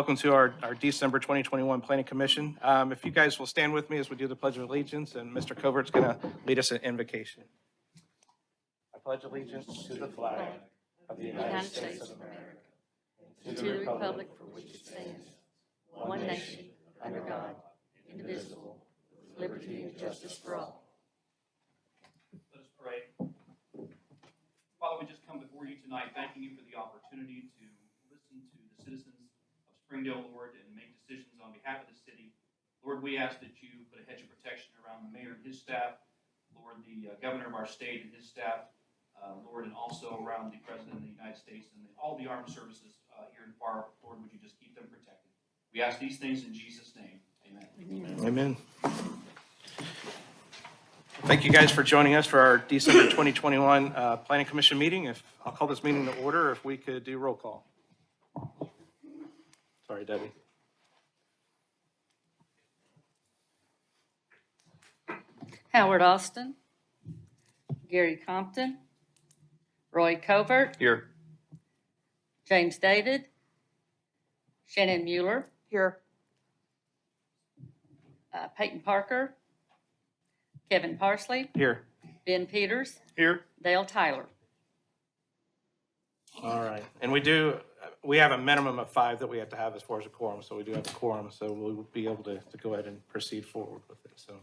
welcome to our December 2021 Planning Commission. If you guys will stand with me as we do the Pledge of Allegiance, and Mr. Covert's going to lead us in invocation. I pledge allegiance to the flag of the United States of America, and to the republic for which it stands, one nation, under God, indivisible, with liberty and justice for all. Let us pray. Father, we just come before you tonight, thanking you for the opportunity to listen to the citizens of Springdale, Lord, and make decisions on behalf of the city. Lord, we ask that you put a hedge of protection around the mayor and his staff, Lord, the governor of our state and his staff, Lord, and also around the President of the United States and all the armed services here in FAR. Lord, would you just keep them protected? We ask these things in Jesus' name. Amen. Amen. Thank you guys for joining us for our December 2021 Planning Commission meeting. I'll call this meeting to order, if we could do roll call. Sorry, Debbie. Howard Austin, Gary Compton, Roy Covert, Here. James David, Shannon Mueller, Here. Peyton Parker, Kevin Parsley, Here. Ben Peters, Here. Dale Tyler. All right. And we have a minimum of 5 that we have to have as far as a quorum, so we do have a quorum, so we'll be able to go ahead and proceed forward with it. So,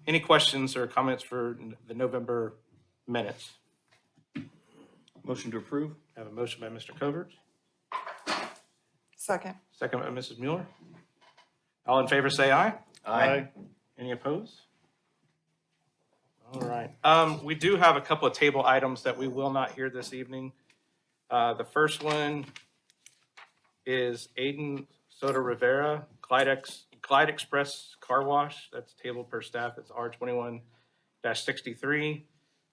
any questions or comments for the November minutes? Motion to approve. I have a motion by Mr. Covert, Second. second by Mrs. Mueller. All in favor say aye. Aye. Any opposed? All right. We do have a couple of table items that we will not hear this evening. The first one is Aiden Soto Rivera, Clyde Express Car Wash. That's tabled per staff. It's R21-63.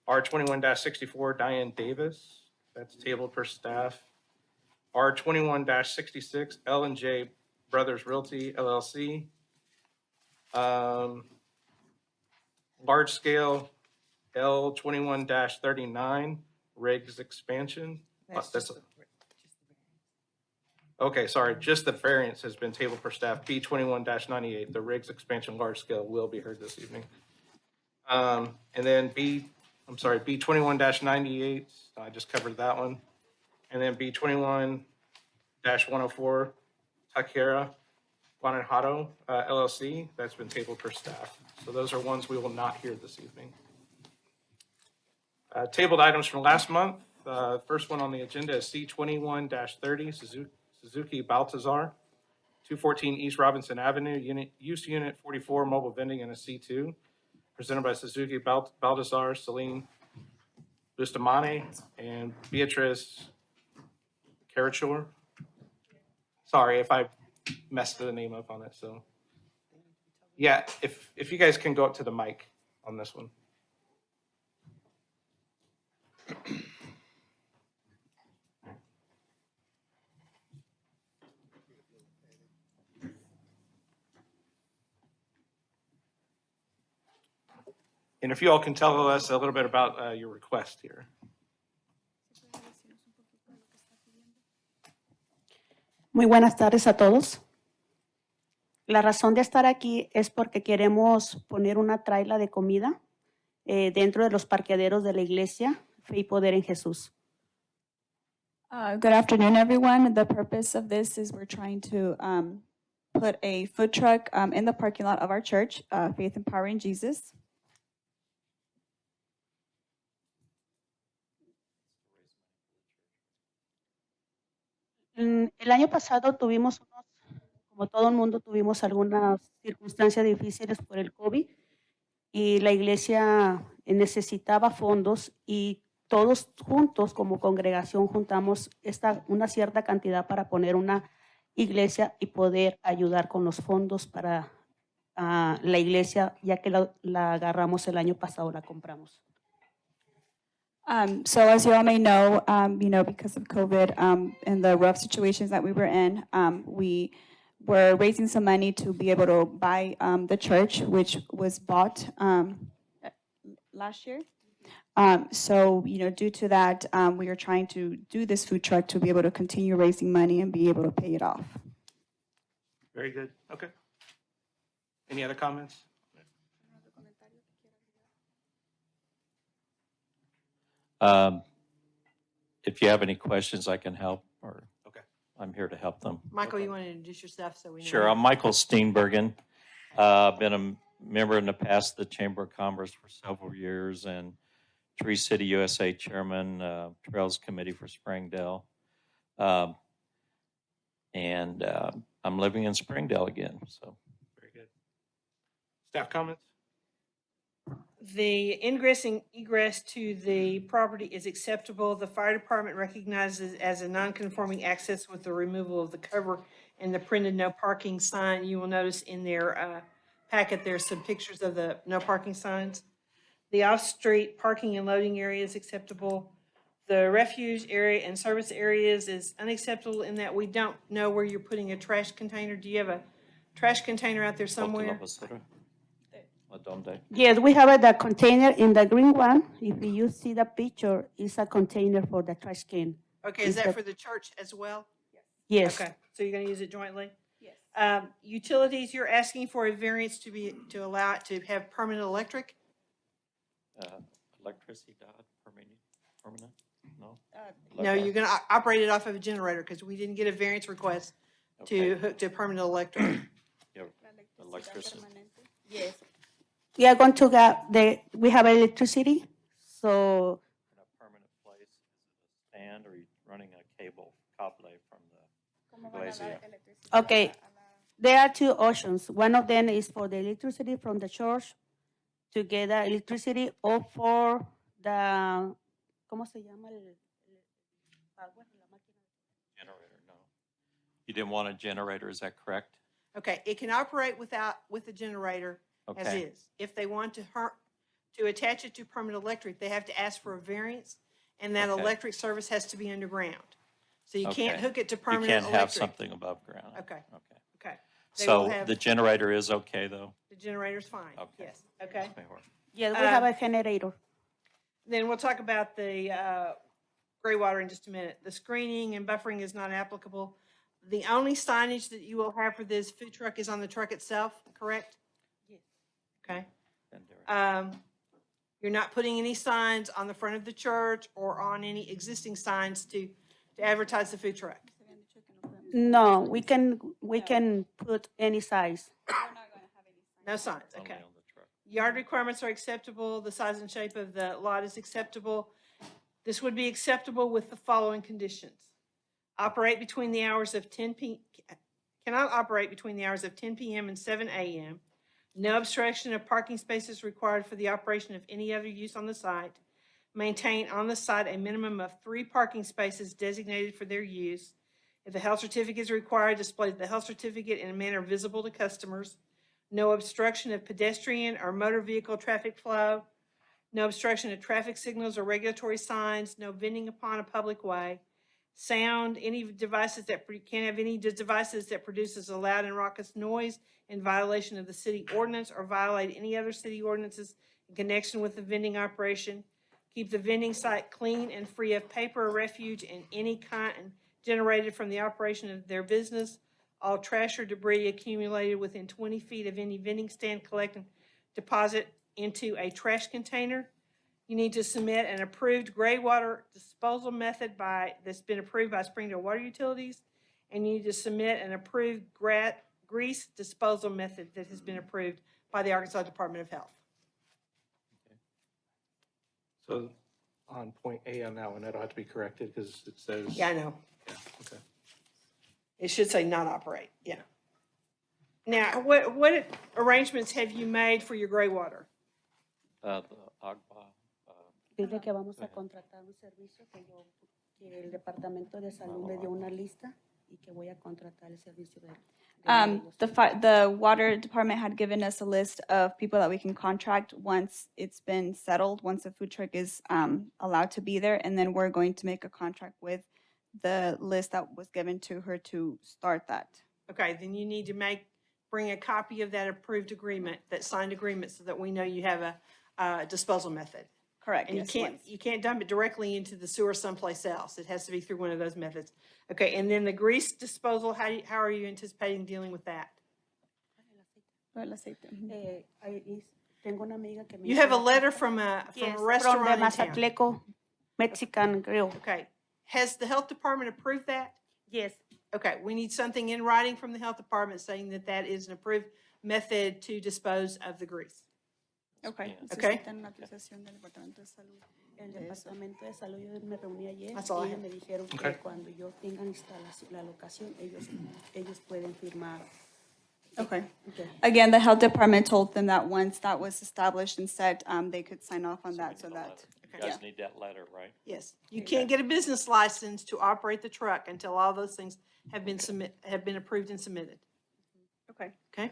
R21-64, Diane Davis. That's tabled per staff. R21-66, L&J Brothers Realty, LLC. Large scale L21-39, Riggs Expansion. Okay, sorry, just the variance has been tabled for staff. B21-98, the Riggs Expansion Large Scale will be heard this evening. And then B21-98, I just covered that one. And then B21-104, Takera Guanajuato, LLC, that's been tabled for staff. So those are ones we will not hear this evening. Tabled items from last month. First one on the agenda is C21-30, Suzuki Baltazar, 214 East Robinson Avenue, Use Unit 44, Mobile Vending, and a C2. Presented by Suzuki Baltazar, Celine Bustamante, and Beatrice Carachor. Sorry if I messed the name up on it. So, yeah, if you guys can go up to the mic on this one. And if you all can tell us a little bit about your request here. Muy buenas tardes a todos. La razón de estar aquí es porque queremos poner una traila de comida dentro de los parqueaderos de la iglesia Fe y Poder en Jesús. Good afternoon, everyone. The purpose of this is we're trying to put a food truck in the parking lot of our church, Faith and Power in Jesus. El año pasado como todo el mundo, tuvimos algunas circunstancias difíciles por el COVID y la iglesia necesitaba fondos y todos juntos como congregación juntamos una cierta cantidad para poner una iglesia y poder ayudar con los fondos para la iglesia, ya que la agarramos el año pasado, la compramos. So as you all may know, because of COVID and the rough situations that we were in, we were raising some money to be able to buy the church, which was bought last year. So, due to that, we are trying to do this food truck to be able to continue raising money and be able to pay it off. Very good. Okay. Any other comments? If you have any questions, I can help, or Okay. I'm here to help them. Michael, you want to introduce yourself so we know? Sure, I'm Michael Steenbergen. Been a member in the past of the Chamber of Commerce for several years and Tree City USA Chairman, Trails Committee for Springdale. And I'm living in Springdale again, so. Very good. Staff comments? The ingress and egress to the property is acceptable. The fire department recognizes it as a non-conforming access with the removal of the cover and the printed no parking sign. You will notice in their packet, there's some pictures of the no parking signs. The off-street parking and loading area is acceptable. The refuge area and service areas is unacceptable in that we don't know where you're putting a trash container. Do you have a trash container out there somewhere? Yes, we have the container in the green one. If you see the picture, it's a container for the trash can. Okay, is that for the church as well? Yes. Okay, so you're gonna use it jointly? Yes. Utilities, you're asking for a variance to allow it to have permanent electric? Electricity dot permanent? No? No, you're gonna operate it off of a generator, because we didn't get a variance request to Okay. hook to permanent electric. Yeah, electricity. Yes. We are going to we have electricity, so In a permanent place, is it a stand or are you running a cable from the glacier? okay. There are two options. One of them is for the electricity from the church to get the electricity, or for the, ¿cómo se llama? Generator, no. You didn't want a generator, is that correct? Okay, it can operate with a generator as Okay. is. If they want to attach it to permanent electric, they have to ask for a variance, and that Okay. electric service has to be underground. So you can't Okay. hook it to You permanent can't electric. have something above ground? Okay. Okay. Okay, They will So have- the generator is okay, though? the generator's fine, Okay. yes, okay. Mejor. Yes, we have a generator. Then we'll talk about the gray water in just a minute. The screening and buffering is not applicable. The only signage that you will have for this food truck is on the truck itself, correct? Yes. Okay. And there- You're not putting any signs on the front of the church or on any existing signs to advertise the food truck? No, we can put any size. No signs, only okay. on the truck. Yard requirements are acceptable. The size and shape of the lot is acceptable. This would be acceptable with the following conditions. Operate between the hours of cannot operate between the hours of 10 p.m. and 7 a.m. No obstruction of parking spaces required for the operation of any other use on the site. Maintain on the site a minimum of 3 parking spaces designated for their use. If a health certificate is required, display the health certificate in a manner visible to customers. No obstruction of pedestrian or motor vehicle traffic flow. No obstruction of traffic signals or regulatory signs. No vending upon a public way. Sound, any devices that can't have any devices that produces a loud and raucous noise in violation of the city ordinance or violate any other city ordinances in connection with the vending operation. Keep the vending site clean and free of paper or refuge and any kind generated from the operation of their business. All trash or debris accumulated within 20 feet of any vending stand collect and deposit into a trash container. You need to submit an approved gray water disposal method that's been approved by Springdale Water Utilities, and you need to submit an approved grease disposal method that has been approved by the Arkansas Department of Health. So on point A on that one, that'll have to be corrected because it says. Yeah, I know. Yeah, okay. It should say not operate, yeah. Now, what arrangements have you made for your gray water? The agua, Dile que vamos a contratar un servicio que el departamento de salud me dio una lista y que voy a contratar el servicio de The water department had given us a list of people that we can contract once it's been settled, once the food truck is allowed to be there, and then we're going to make a contract with the list that was given to her to start that. Okay, then you need to bring a copy of that approved agreement, that signed agreement, so that we know you have a disposal method. Correct, And yes. you can't dump it directly into the sewer someplace else. It has to be through one of those methods. Okay, and then the grease disposal, how are you anticipating dealing with that? El aceite, ujú. Tengo una amiga que me You hizo have a la letter carta. from a Yes, restaurant from the in town. Mazatleco Mexican Grill. Okay, has the health department approved that? Yes. Okay, we need something in writing from the health department saying that that is an approved method to dispose of the grease. Okay. Okay. Necesitan una autorización del Departamento de Salud. El de eso. departamento de salud, yo me reuní ayer, That's all I ellos have. me dijeron Okay. que cuando yo tenga instalación, la locación, ellos pueden firmar. Okay. Okay. Again, the health department told them that once that was established and set, they could sign off on that so that. You guys need that letter, right? Yes, you can't get a business license to operate the truck until all those things have been approved and submitted. Okay. Okay?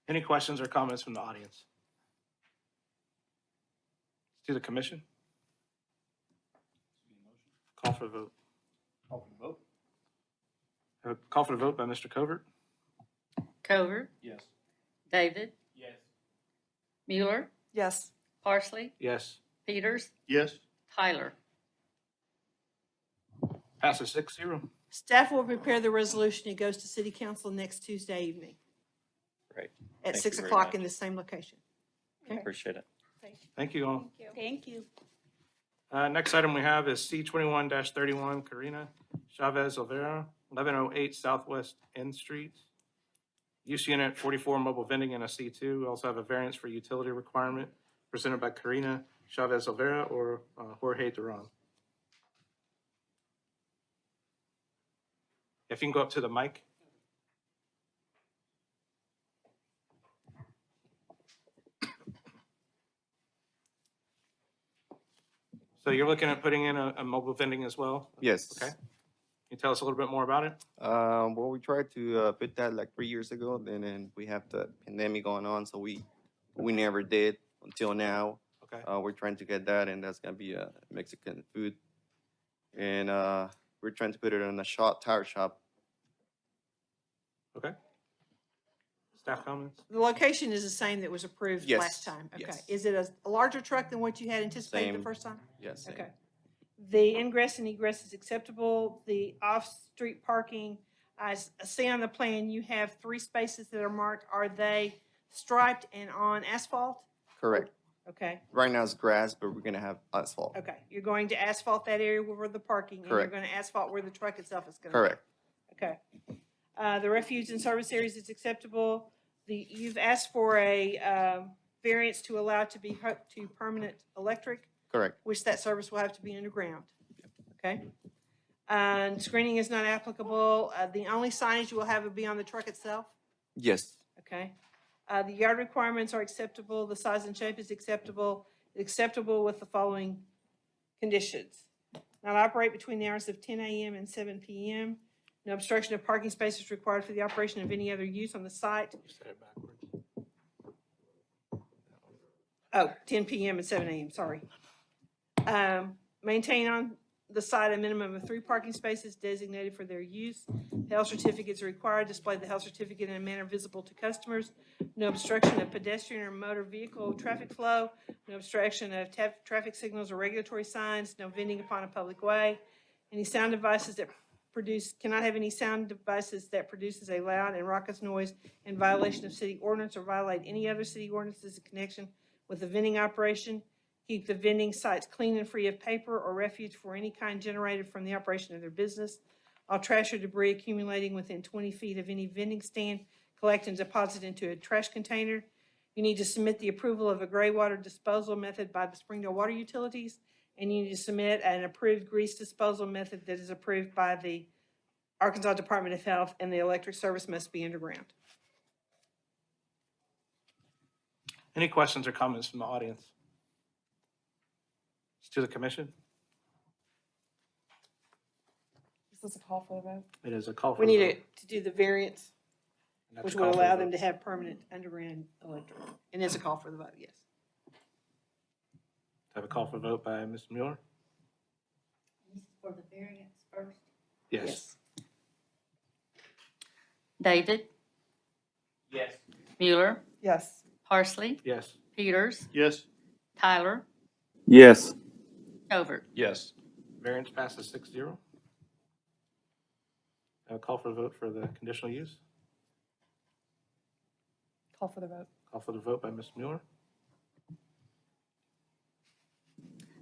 Any questions or comments from the audience? To the commission? Call for the vote. Call for the vote? Have a call for the vote by Mr. Covert? Covert, Yes. David, Yes. Mueller, Yes. Parsley, Yes. Peters, Yes. Tyler. Passes 6-0. Staff will prepare the resolution. It goes to city council next Tuesday evening Great. at Thank 6 you very o'clock much. in the same location. Appreciate it. Thank you all. Thank you. Next item we have is C21-31, Karina Chavez Olvera, 1108 Southwest N Street. Use unit 44 mobile vending in a C2. We also have a variance for utility requirement presented by Karina Chavez Olvera or Jorge Duran. If you can go up to the mic. So you're looking at putting in a mobile vending as well? Yes. Okay. Can you tell us a little bit more about it? Well, we tried to put that like 3 years ago, then we have the pandemic going on, so we never did until now. Okay. We're trying to get that, and that's gonna be a Mexican food. And we're trying to put it in a tire shop. Okay. Staff comments? The location is the same that was approved Yes, last time. Okay. yes. Is it a larger truck than what you had anticipated the Same. first time? Yes. same. Okay. The ingress and egress is acceptable. The off-street parking, I see on the plan, you have 3 spaces that are marked. Are they striped and on asphalt? Correct. Okay, Right now it's grass, but we're gonna have asphalt. okay. You're going to asphalt that area where the parking, and you're Correct. going to asphalt where the truck itself is going to be. Correct. Okay. The refuge and service areas is acceptable. You've asked for a variance to allow it to be hooked to permanent electric, Correct. which that service will have to be underground. Okay? And screening is not applicable. The only signage you will have will be on the truck itself. Yes. Okay? The yard requirements are acceptable. The size and shape is acceptable with the following conditions. Not operate between the hours of 10 a.m. and 7 p.m. No obstruction of parking spaces required for the operation of any other use on the site. You said it backwards. Oh, 10 p.m. and 7 a.m., sorry. Maintain on the site a minimum of 3 parking spaces designated for their use. Health certificates are required. Display the health certificate in a manner visible to customers. No obstruction of pedestrian or motor vehicle traffic flow. No obstruction of traffic signals or regulatory signs. No vending upon a public way. Any sound devices that cannot have any sound devices that produces a loud and raucous noise in violation of city ordinance or violate any other city ordinances in connection with the vending operation. Keep the vending sites clean and free of paper or refuge for any kind generated from the operation of their business. All trash or debris accumulating within 20 feet of any vending stand, collect and deposit into a trash container. You need to submit the approval of a gray water disposal method by the Springdale Water Utilities, and you need to submit an approved grease disposal method that is approved by the Arkansas Department of Health, and the electric service must be underground. Any questions or comments from the audience? To the commission? Is this a call for the vote? It is a call for We the need vote. to do the variance, And that's which a would call for allow the them vote. to have permanent underground electric. And it's a call for the vote, yes. Have a call for vote by Ms. Mueller? This is for the variance first. Yes. David, Yes. Mueller, Yes. Parsley, Yes. Peters, Yes. Tyler, Yes. Covert. Yes. Variance passes 6-0. Call for the vote for the conditional use. Call for the vote. Call for the vote by Ms. Mueller.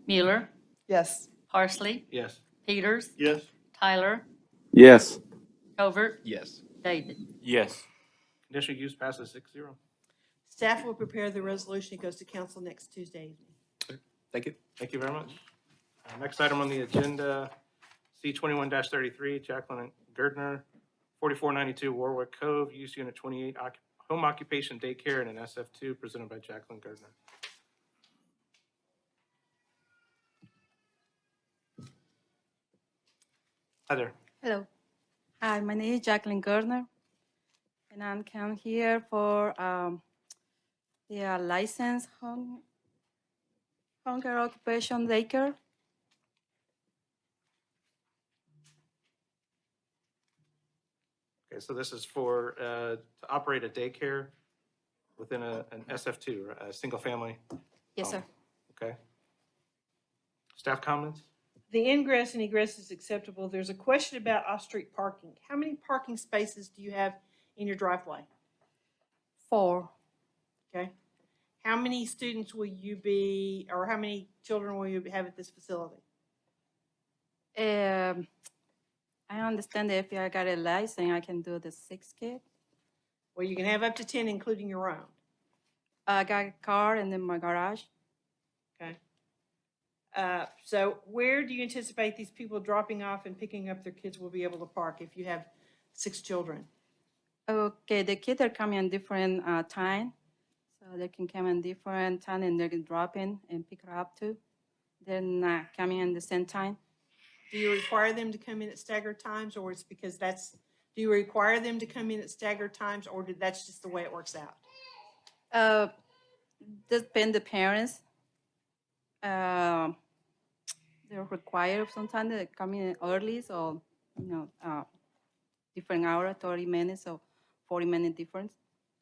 Mueller, Yes. Housley, Yes. Peters, Yes. Tyler, Yes. Covert, Yes. David. Yes. Conditional use passes 6-0. Staff will prepare the resolution. It goes to council next Tuesday evening. Thank you. Thank you very much. Next item on the agenda, C 21-33, Jacqueline Gerdner, 4492 Warwick Cove, Use Unit 28, Home Occupation Daycare and an SF2, presented by Jacqueline Gerdner. Hi there. Hello. Hi, my name is Jacqueline Gardner, and I'm come here for the licensed home care occupation daycare. Okay, so this is for, to operate a daycare within an SF2, a single family. Yes, sir. Okay. Staff comments? The ingress and egress is acceptable. There's a question about off-street parking. How many parking spaces do you have in your driveway? 4. Okay. How many students will you be, or how many children will you have at this facility? I understand that if I got a license, I can do the 6 kids. Well, you can have up to 10, including your own. I got a car and then my garage. Okay. So where do you anticipate these people dropping off and picking up their kids will be able to park if you have 6 children? Okay, the kids are coming in different time, so they can come in different time and they can drop in and pick her up too. They're not coming in the same time. Do you require them to come in at staggered times, or it's because do you require them to come in at staggered times, or that's just the way it works out? Depend the parents. They're required sometimes to come in early, so different hour, 30 minutes or 40-minute difference.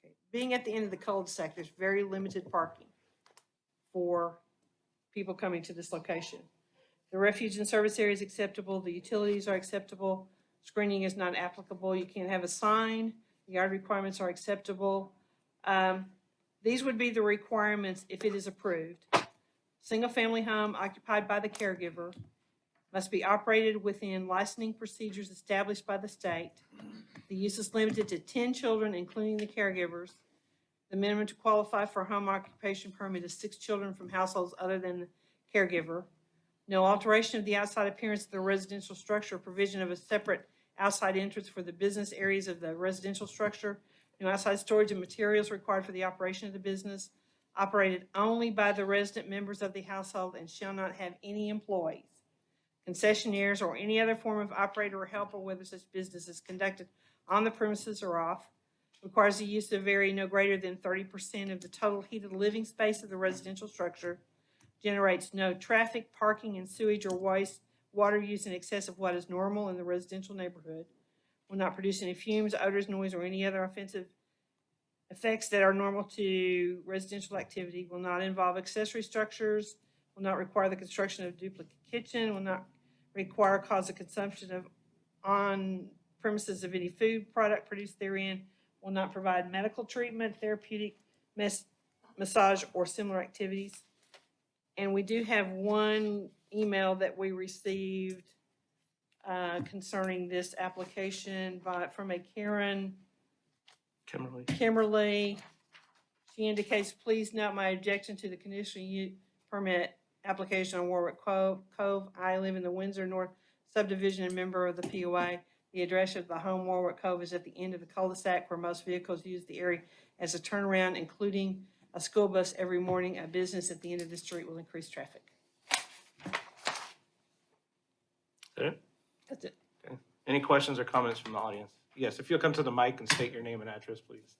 Okay. Being at the end of the cul-de-sac, there's very limited parking for people coming to this location. The refuge and service area is acceptable. The utilities are acceptable. Screening is not applicable. You can't have a sign. The yard requirements are acceptable. These would be the requirements if it is approved. Single-family home occupied by the caregiver must be operated within licensing procedures established by the state. The use is limited to 10 children, including the caregivers. The minimum to qualify for a home occupation permit is 6 children from households other than the caregiver. No alteration of the outside appearance of the residential structure, provision of a separate outside entrance for the business areas of the residential structure. No outside storage of materials required for the operation of the business. Operated only by the resident members of the household and shall not have any employees, concessionaires, or any other form of operator or helper, whether such business is conducted on the premises or off. Requires the use of vary no greater than 30% of the total heated living space of the residential structure. Generates no traffic, parking, and sewage or waste water use in excess of what is normal in the residential neighborhood. Will not produce any fumes, odors, noise, or any other offensive effects that are normal to residential activity. Will not involve accessory structures. Will not require the construction of a duplicate kitchen. Will not require cause of consumption of on premises of any food product produced therein. Will not provide medical treatment, therapeutic, massage, or similar activities. And we do have one email that we received concerning this application from a Kimberly. She indicates, please note my objection to the conditional use permit application on Warwick Cove. I live in the Windsor North subdivision and member of the POA. The address of the home Warwick Cove is at the end of the cul-de-sac where most vehicles use the area as a turnaround, including a school bus every morning. A business at the end of the street will increase traffic. Is that it? That's it. Okay. Any questions or comments from the audience? Yes, if you'll come to the mic and state your name and address, please.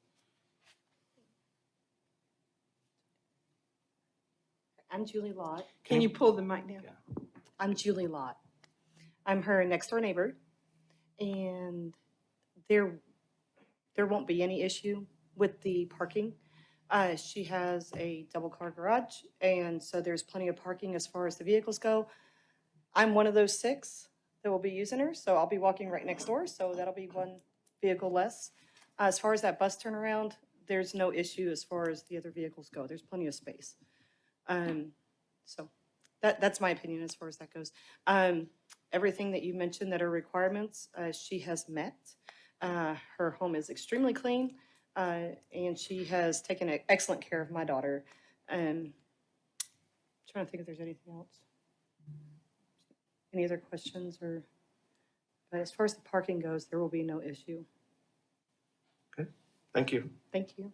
I'm Julie Lott. Can you pull the mic down? Yeah. I'm Julie Lott. I'm her next door neighbor, and there won't be any issue with the parking. She has a double-car garage, and so there's plenty of parking as far as the vehicles go. I'm one of those 6 that will be using her, so I'll be walking right next door, so that'll be one vehicle less. As far as that bus turnaround, there's no issue as far as the other vehicles go. There's plenty of space. So that's my opinion as far as that goes. Everything that you mentioned that are requirements, she has met. Her home is extremely clean, and she has taken excellent care of my daughter. Trying to think if there's anything else. Any other questions or, but as far as the parking goes, there will be no issue. Okay, thank you. Thank you.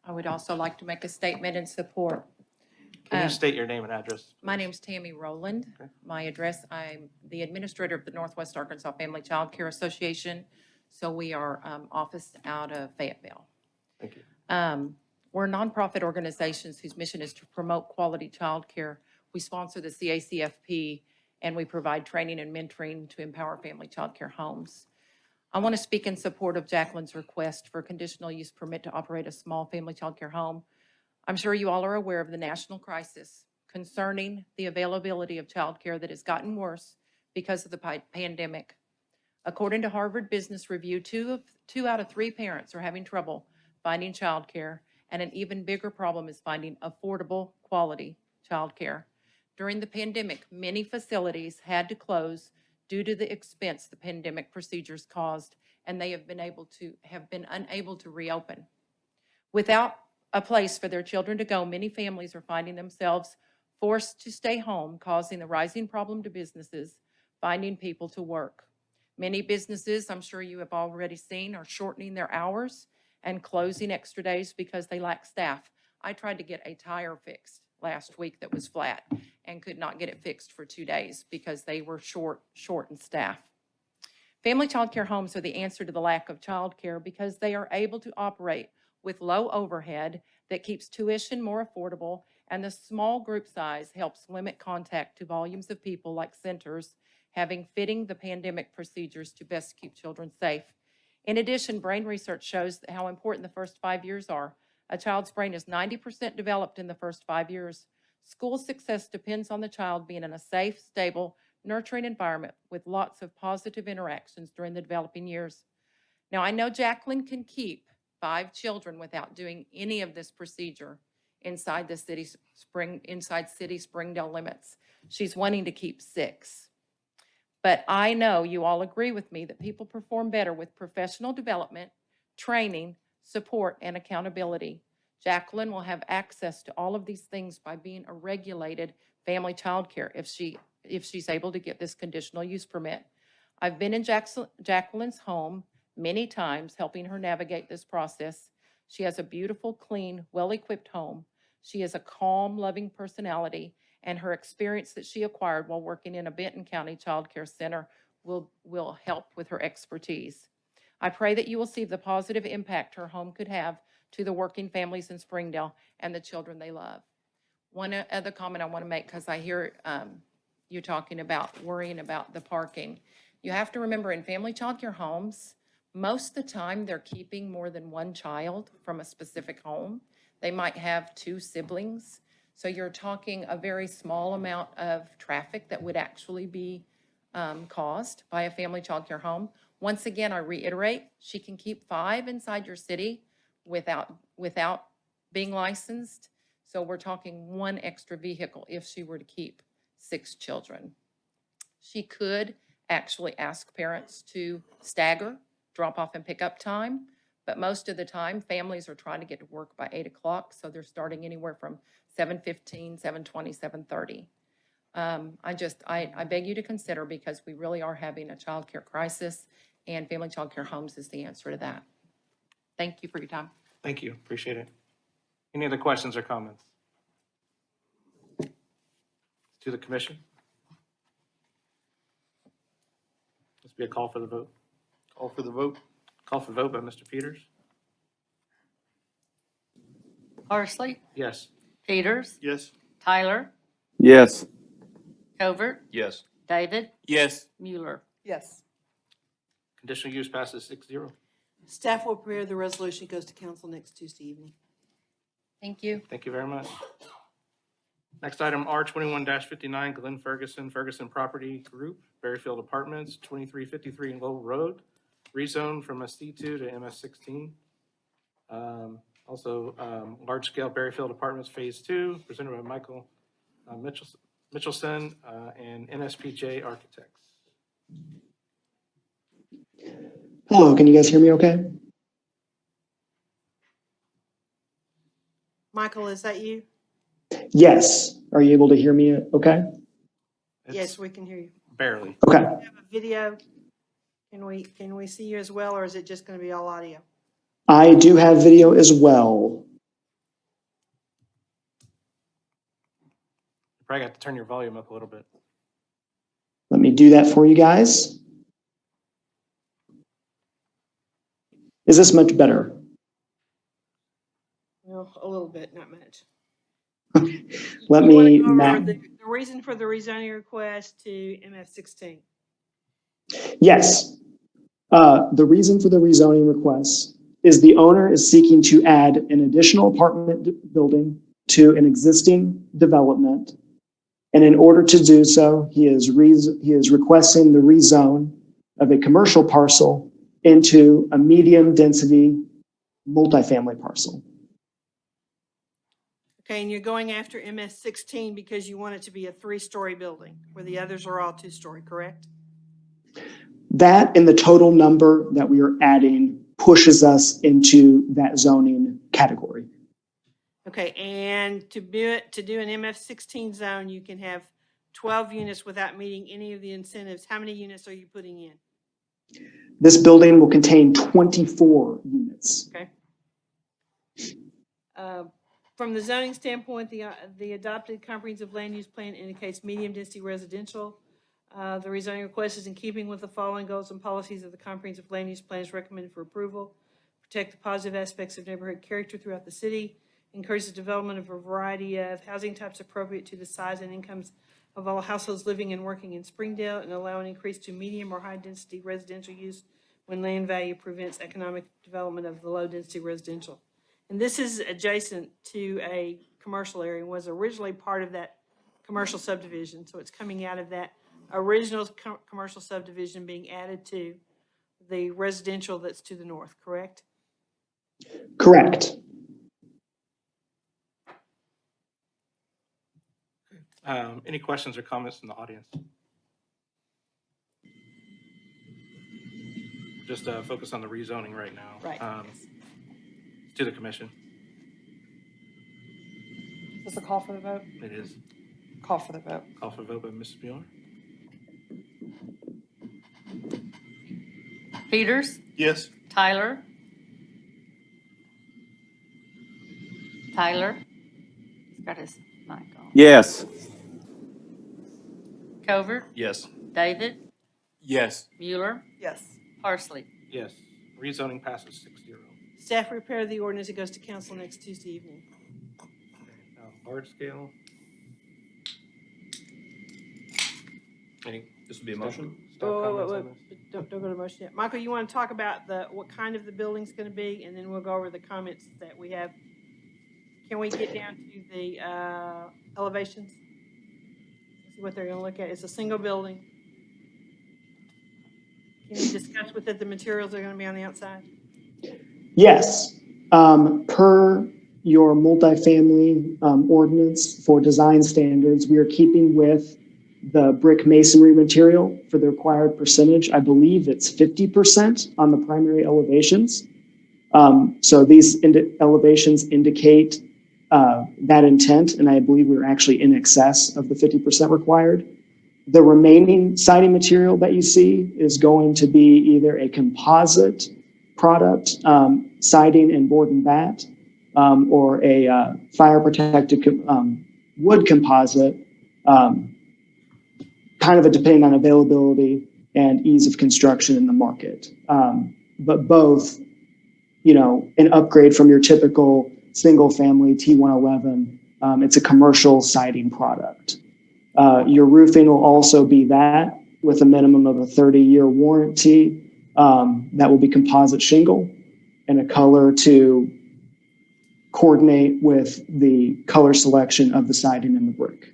I would also like to make a statement in support. Can you state your name and address? My name's Tammy Rowland. Okay. My address, I'm the administrator of the Northwest Arkansas Family Child Care Association. So we are officed out of Fayetteville. Thank you. We're nonprofit organizations whose mission is to promote quality child care. We sponsor the CACFP, and we provide training and mentoring to empower family child care homes. I want to speak in support of Jacqueline's request for a conditional use permit to operate a small family child care home. I'm sure you all are aware of the national crisis concerning the availability of child care that has gotten worse because of the pandemic. According to Harvard Business Review, 2 out of 3 parents are having trouble finding child care, and an even bigger problem is finding affordable, quality child care. During the pandemic, many facilities had to close due to the expense the pandemic procedures caused, and they have been unable to reopen. Without a place for their children to go, many families are finding themselves forced to stay home, causing the rising problem to businesses finding people to work. Many businesses, I'm sure you have already seen, are shortening their hours and closing extra days because they lack staff. I tried to get a tire fixed last week that was flat and could not get it fixed for 2 days because they were short in staff. Family child care homes are the answer to the lack of child care because they are able to operate with low overhead that keeps tuition more affordable, and the small group size helps limit contact to volumes of people like centers having fitting the pandemic procedures to best keep children safe. In addition, brain research shows how important the first 5 years are. A child's brain is 90% developed in the first 5 years. School success depends on the child being in a safe, stable, nurturing environment with lots of positive interactions during the developing years. Now, I know Jacqueline can keep 5 children without doing any of this procedure inside city Springdale limits. She's wanting to keep 6. But I know you all agree with me that people perform better with professional development, training, support, and accountability. Jacqueline will have access to all of these things by being a regulated family child care if she's able to get this conditional use permit. I've been in Jacqueline's home many times helping her navigate this process. She has a beautiful, clean, well-equipped home. She has a calm, loving personality, and her experience that she acquired while working in a Benton County Child Care Center will help with her expertise. I pray that you will see the positive impact her home could have to the working families in Springdale and the children they love. One other comment I want to make, because I hear you talking about worrying about the parking. You have to remember, in family child care homes, most of the time they're keeping more than 1 child from a specific home. They might have 2 siblings. So you're talking a very small amount of traffic that would actually be caused by a family child care home. Once again, I reiterate, she can keep 5 inside your city without being licensed. So we're talking 1 extra vehicle if she were to keep 6 children. She could actually ask parents to stagger drop off and pick up time, but most of the time families are trying to get to work by 8 o'clock. So they're starting anywhere from 7:15, 7:20, 7:30. I beg you to consider, because we really are having a child care crisis, and family child care homes is the answer to that. Thank you for your time. Thank you, appreciate it. Any other questions or comments? To the commission? This be a call for the vote. Call for the vote. Call for vote by Mr. Peters? Housley, Yes. Peters, Yes. Tyler, Yes. Covert, Yes. David, Yes. Mueller. Yes. Conditional use passes 6-0. Staff will prepare the resolution. It goes to council next Tuesday evening. Thank you. Thank you very much. Next item, R21-59, Glenn Ferguson, Ferguson Property Group, Berryfield Apartments, 2353 Lowell Road, rezone from a C2 to MS16. Also, large-scale Berryfield Apartments Phase 2, presented by Michael Mitchelson and NSPJ Architects. Hello, can you guys hear me okay? Michael, is that you? Yes. Are you able to hear me okay? Yes, we can hear you. Barely. Okay. We have a video. Can we see you as well, or is it just going to be all audio? I do have video as well. You probably got to turn your volume up a little bit. Let me do that for you guys. Is this much better? Well, a little bit, not much. Let You wanna me go over map. the reason for the rezoning request to MF16. Yes. The reason for the rezoning request is the owner is seeking to add an additional apartment building to an existing development. And in order to do so, he is requesting the rezone of a commercial parcel into a medium density multifamily parcel. Okay, and you're going after MS16 because you want it to be a 3-story building, where the others are all 2-story, correct? That and the total number that we are adding pushes us into that zoning category. Okay, and to do an MF16 zone, you can have 12 units without meeting any of the incentives. How many units are you putting in? This building will contain 24 units. Okay. From the zoning standpoint, the adopted comprehensive land use plan indicates medium density residential. The rezoning request is in keeping with the following goals and policies of the comprehensive land use plan is recommended for approval. Protect the positive aspects of neighborhood character throughout the city. Encourage the development of a variety of housing types appropriate to the size and incomes of all households living and working in Springdale, and allow an increase to medium or high density residential use when land value prevents economic development of the low density residential. And this is adjacent to a commercial area and was originally part of that commercial subdivision. So it's coming out of that original commercial subdivision being added to the residential that's to the north, correct? Correct. Any questions or comments from the audience? Just focus on the rezoning right now. Right. To the commission. Is this a call for the vote? It is. Call for the vote. Call for vote by Mrs. Mueller. Peters, Yes. Tyler. Tyler. He's got his mic on. Yes. Covert, Yes. David, Yes. Mueller, Yes. Parsley. Yes. Rezoning passes 6-0. Staff prepare the ordinance. It goes to council next Tuesday evening. Now, large scale. Any? This would be a motion? Staff comments on this? Don't go to motion yet. Michael, you want to talk about what kind of the building's going to be, and then we'll go over the comments that we have. Can we get down to the elevations? See what they're going to look at. It's a single building. Can you discuss with it the materials that are going to be on the outside? Yes. Per your multifamily ordinance for design standards, we are keeping with the brick masonry material for the required percentage. I believe it's 50% on the primary elevations. So these elevations indicate that intent, and I believe we're actually in excess of the 50% required. The remaining siding material that you see is going to be either a composite product, siding and board and bat, or a fire protected wood composite, kind of depending on availability and ease of construction in the market. But both, an upgrade from your typical single family T111, it's a commercial siding product. Your roofing will also be that with a minimum of a 30-year warranty. that will be composite shingle and a color to coordinate with the color selection of the siding and the brick.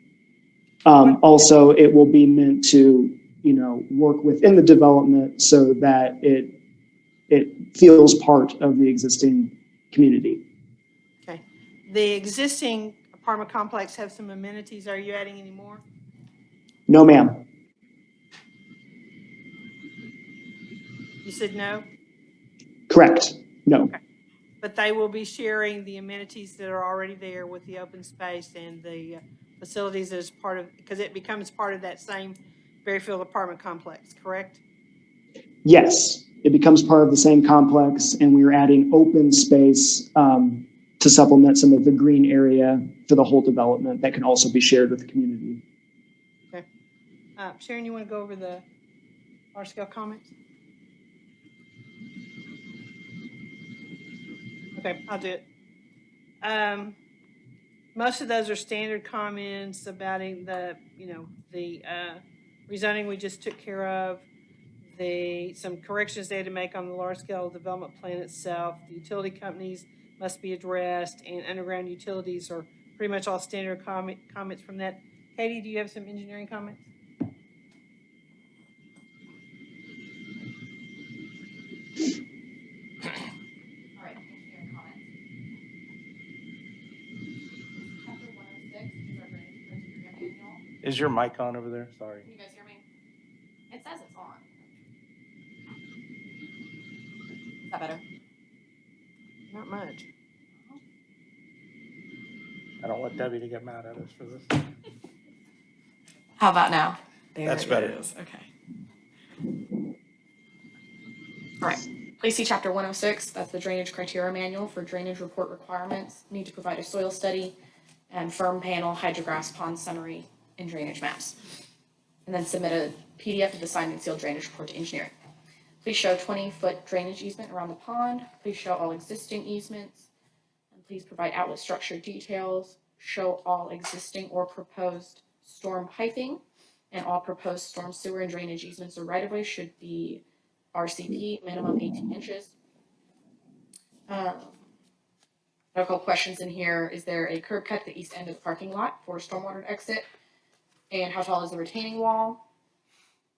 Also, it will be meant to, work within the development so that it feels part of the existing community. Okay. The existing apartment complex have some amenities. Are you adding any more? No, ma'am. You said no, Correct. No. but they will be sharing the amenities that are already there with the open space and the facilities as part of, because it becomes part of that same Berryfield apartment complex, correct? Yes, it becomes part of the same complex, and we are adding open space to supplement some of the green area for the whole development that can also be shared with the community. Okay. Sharon, you want to go over the large scale comments? Okay, I'll do it. Most of those are standard comments about the rezoning we just took care of, some corrections they had to make on the large scale development plan itself. The utility companies must be addressed, and underground utilities are pretty much all standard comments from that. Katie, do you have some engineering comments? All right, engineering comments. Chapter 106 is our drainage criteria manual. Is your mic on over there? Sorry. Can you guys hear me? It says it's on. Is that better? Not much. I don't want Debbie to get mad at us for this. How about now? That's better. Okay. All right. Please see Chapter 106. That's the drainage criteria manual for drainage report requirements. Need to provide a soil study and firm panel, hydrographs, pond summary, and drainage maps. And then submit a PDF of the signed and sealed drainage report to engineering. Please show 20-foot drainage easement around the pond. Please show all existing easements. And please provide outlet structure details. Show all existing or proposed storm piping. And all proposed storm sewer and drainage easements or right-of-way should be RCP, minimum 18 inches. A couple questions in here. Is there a curb cut at the east end of the parking lot for stormwater exit? And how tall is the retaining wall?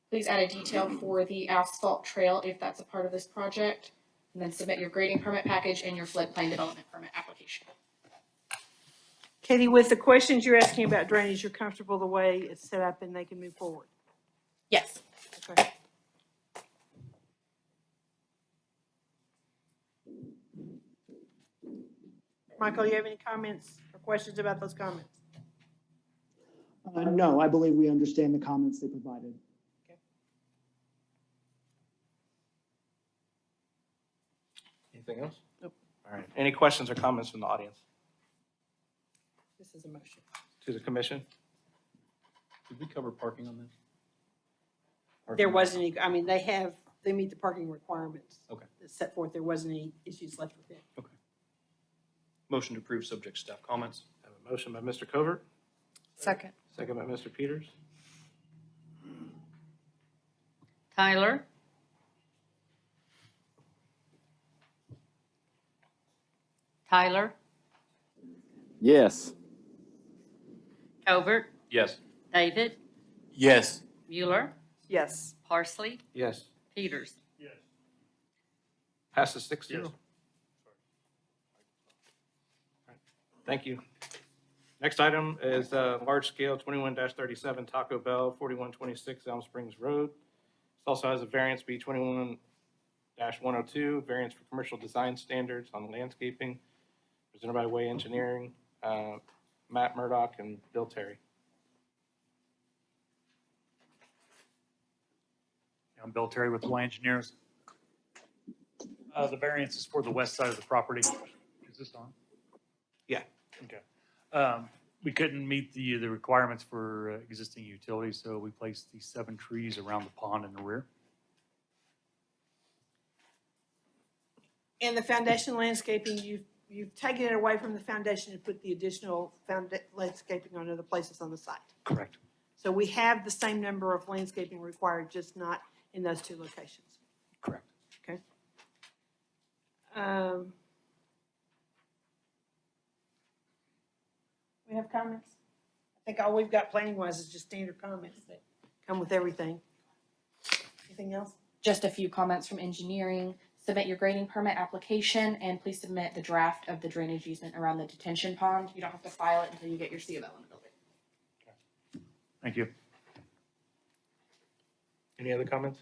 Please add a detail for the asphalt trail if that's a part of this project. And then submit your grading permit package and your floodplain development permit application. Katie, with the questions you're asking about drainage, you're comfortable the way it's set up and they can move forward? Yes. Okay. Michael, you have any comments or questions about those comments? No, I believe we understand the comments they provided. Anything else? Nope. All right. Any questions or comments from the audience This is a motion. to the commission? Did we cover parking on this? There wasn't any, I mean, they meet the parking requirements. Okay. That's set forth. There wasn't any issues left with it. Okay. Motion to approve subject to staff comments. I have a motion by Mr. Covert, Second. second by Mr. Peters. Tyler? Tyler? Yes. Covert? Yes. David? Yes. Mueller? Yes. Parsley? Yes. Peters? Passes 6-0. Thank you. Next item is large scale 21-37 Taco Bell, 4126 Elm Springs Road. This also has a variance B 21-102, variance for commercial design standards on landscaping, presented by Way Engineering, Matt Murdoch and Bill Terry. I'm Bill Terry with Way Engineers. The variance is for the west side of the property. Is this on? Yeah. Okay. We couldn't meet the requirements for existing utilities, so we placed these 7 trees around the pond in the rear. And the foundation landscaping, you've taken it away from the foundation and put the additional landscaping on other places on the site. Correct. So we have the same number of landscaping required, just not in those 2 locations. Correct. We have comments? I think all we've got planning wise is just standard comments that come with everything. Anything else? Just a few comments from engineering. Submit your grading permit application and please submit the draft of the drainage easement around the detention pond. You don't have to file it until you get your C of O in the building. Thank you. Any other comments?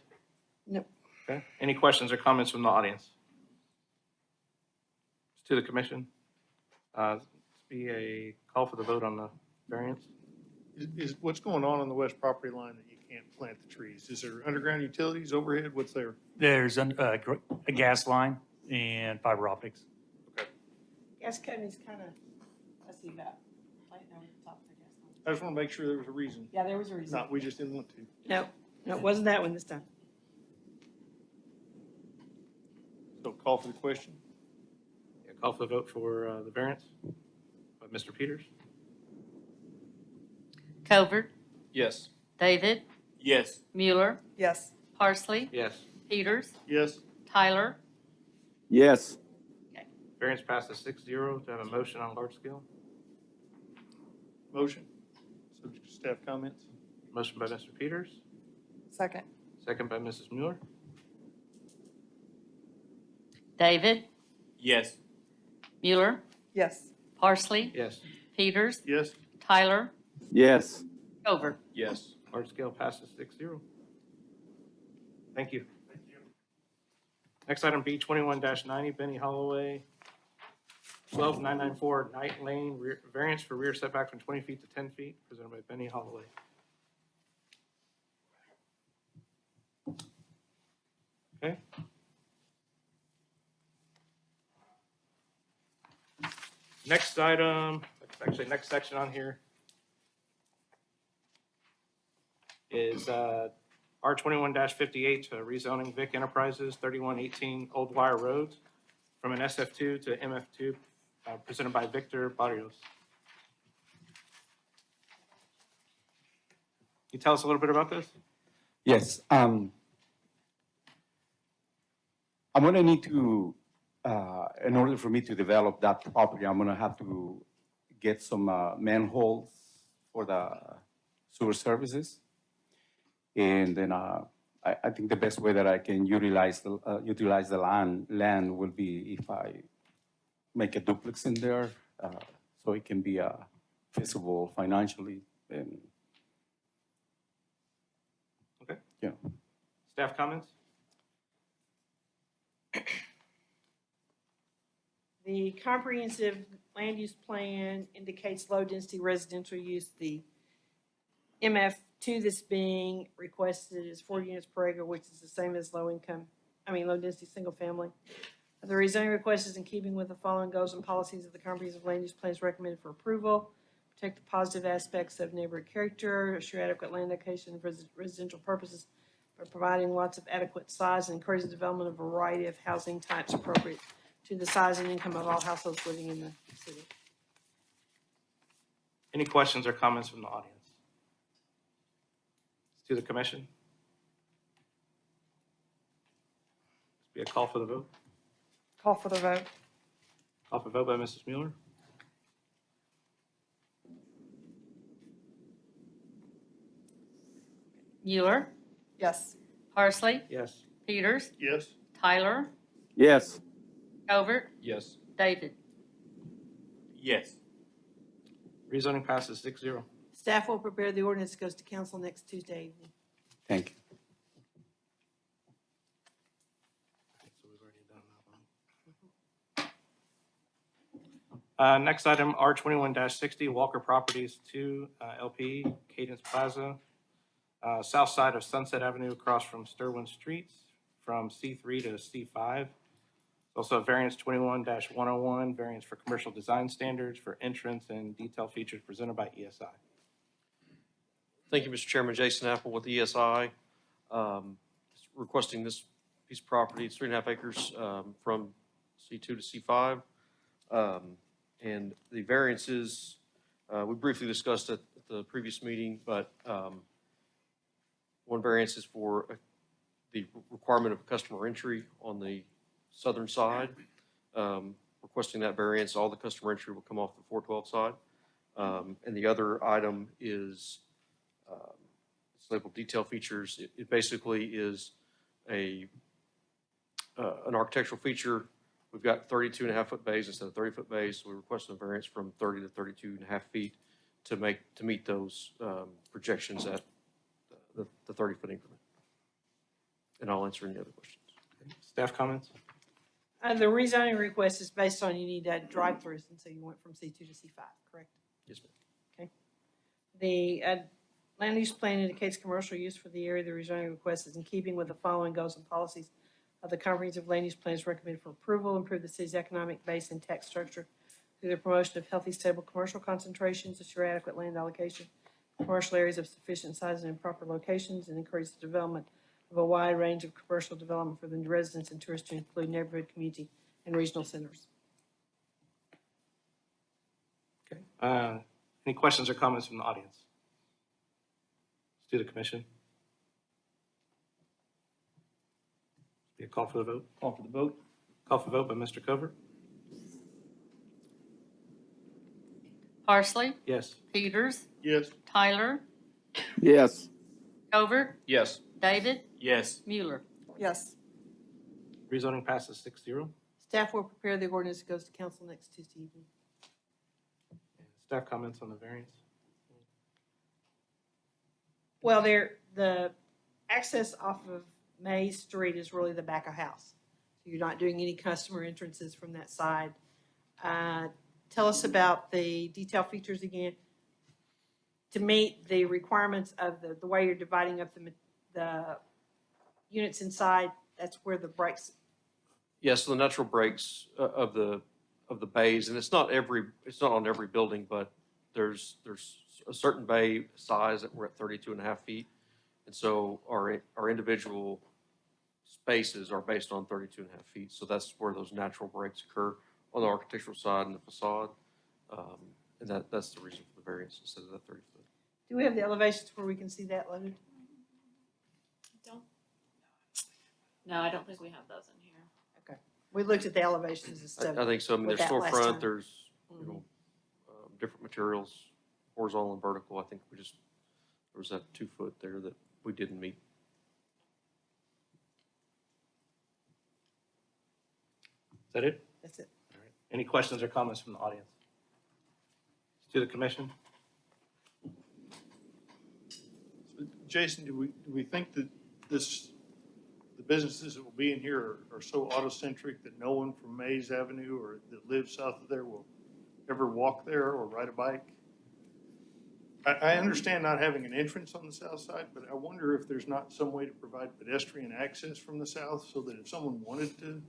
Nope. Okay. Any questions or comments from the audience? To the commission? This be a call for the vote on the variance. Is what's going on the west property line that you can't plant the trees? Is there underground utilities overhead? What's there? There's a gas line and fiber optics. Gas company's kind of fussy about planting over the top of the gas line. I just want to make sure there was a reason. Yeah, there was a reason. Not, we just didn't want to. No, it wasn't that one this time. So call for the question. Yeah, call for the vote for the variance by Mr. Peters. Covert, Yes. David, Yes. Mueller, Yes. Parsley, Yes. Peters, Yes. Tyler. Yes. Variance passes 6-0. To have a motion on large scale. Motion. Subject to staff comments. Motion by Mr. Peters, Second. second by Mrs. Mueller. David, Yes. Mueller, Yes. Parsley, Yes. Peters, Yes. Tyler, Yes. Covert. Yes. Large scale passes 6-0. Thank you. Next item, B 21-90, Benny Holloway, 12994 Knight Lane, variance for rear setback from 20 feet to 10 feet, presented by Benny Holloway. Okay. Next item, actually next section on here is R 21-58 to rezoning Vic Enterprises, 3118 Old Wire Road, from an SF2 to MF2, presented by Victor Barrios. Can you tell us a little bit about this? Yes. I'm going to need to, in order for me to develop that property, I'm going to have to get some manholes for the sewer services. And then I think the best way that I can utilize the land will be if I make a duplex in there, so it can be feasible financially. And Okay. yeah. Staff comments? The comprehensive land use plan indicates low-density residential use. The MF2 that's being requested is 4 units per acre, which is the same as low-density single-family. The rezoning request is in keeping with the following goals and policies of the comprehensive land use plan is recommended for approval. Protect the positive aspects of neighborhood character, assure adequate land location for residential purposes by providing lots of adequate size, and encourage the development of a variety of housing types appropriate to the size and income of all households living in the city. Any questions or comments from the audience? To the commission? This be a call for the vote. Call for the vote. Call for vote by Mrs. Mueller. Mueller, Yes. Parsley, Yes. Peters, Yes. Tyler, Yes. Covert, Yes. David. Yes. Rezoning passes 6-0. Staff will prepare the ordinance, goes to council next Tuesday evening. Thank you. So we've already done that one. Next item, R 21-60, Walker Properties 2, LP, Cadence Plaza, south side of Sunset Avenue across from Stirwin Streets, from C3 to C5. Also variance 21-101, variance for commercial design standards for entrance and detail features presented by ESI. Thank you, Mr. Chairman. Jason Apple with ESI. Requesting this piece of property. It's 3.5 acres from C2 to C5. And the variances, we briefly discussed at the previous meeting, but one variance is for the requirement of customer entry on the southern side. requesting that variance. All the customer entry will come off the 412 side. And the other item is, it's labeled detail features. It basically is an architectural feature. We've got 32.5-foot bays instead of 30-foot bays. So we requested a variance from 30 to 32.5 feet to meet those projections at the 30-foot increment. And I'll answer any other questions. Staff comments? The rezoning request is based on you need drive-throughs, and so you went from C2 to C5, correct? Yes, ma'am. Okay. The land use plan indicates commercial use for the area. The rezoning request is in keeping with the following goals and policies of the comprehensive land use plan is recommended for approval, improve the city's economic base and tax structure through the promotion of healthy, stable commercial concentrations, assure adequate land allocation, commercial areas of sufficient size and in proper locations, and encourage the development of a wide range of commercial development for the residents and tourists to include neighborhood, community, and regional centers. Okay. Any questions or comments from the audience? Let's do the commission. Be a call for the vote. Call for the vote. Call for vote by Mr. Cover. Parsley, Yes. Peters, Yes. Tyler, Yes. Covert, Yes. David, Yes. Mueller. Yes. Rezoning passes 6-0. Staff will prepare the ordinance that goes to council next Tuesday evening. Staff comments on the variance? Well, the access off of Mays Street is really the back of house. So you're not doing any customer entrances from that side. Tell us about the detail features again. To meet the requirements of the way you're dividing up the units inside, that's where the breaks. Yes, the natural breaks of the bays, and it's not on every building, but there's a certain bay size that we're at 32.5 feet. And so our individual spaces are based on 32.5 feet. So that's where those natural breaks occur on the architectural side and the facade. And that's the reason for the variance instead of the 30 foot. Do we have the elevations where we can see that loaded? No, I don't think we have those in here. Okay. We looked at the elevations and stuff. I think so. I mean, with there's that last storefront, time. there's, different materials, horizontal and vertical. I think there was that 2 foot there that we didn't meet. Is that it? That's it. All right. Any questions or comments from the audience? To the commission? Jason, do we think that the businesses that will be in here are so auto-centric that no one from Mays Avenue or that lives south of there will ever walk there or ride a bike? I understand not having an entrance on the south side, but I wonder if there's not some way to provide pedestrian access from the south so that if someone wanted to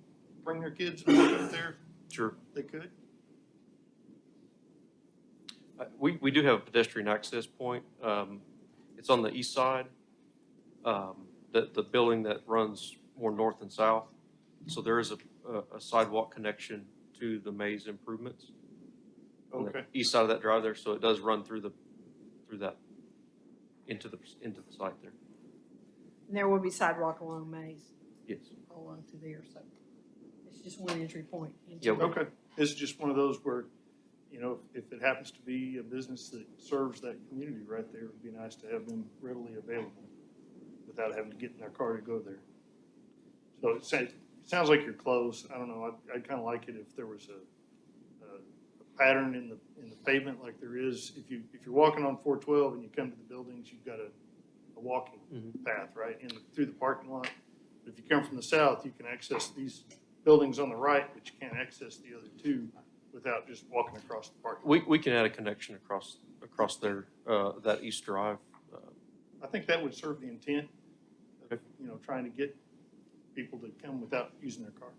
bring their kids and walk up there, Sure. they could? We do have a pedestrian access point. It's on the east side, the building that runs more north and south. So there is a sidewalk connection to the Maze improvements on the Okay. east side of that drive there. So it does run through that into the site there. And there will be sidewalk along Mays, Yes. all along through there, so it's just one entry point. Yeah. Okay. This is just one of those where, if it happens to be a business that serves that community right there, it'd be nice to have them readily available without having to get in their car to go there. So it sounds like you're close. I don't know. I'd kind of like it if there was a pattern in the pavement like there is. If you're walking on 412 and you come to the buildings, you've got a walking path, right, through the parking lot. But if you come from the south, you can access these buildings on the right, but you can't access the other two without just walking across the parking lot. We can add a connection across there, that east drive. I think that would serve the intent of, trying to get people to come without using their car.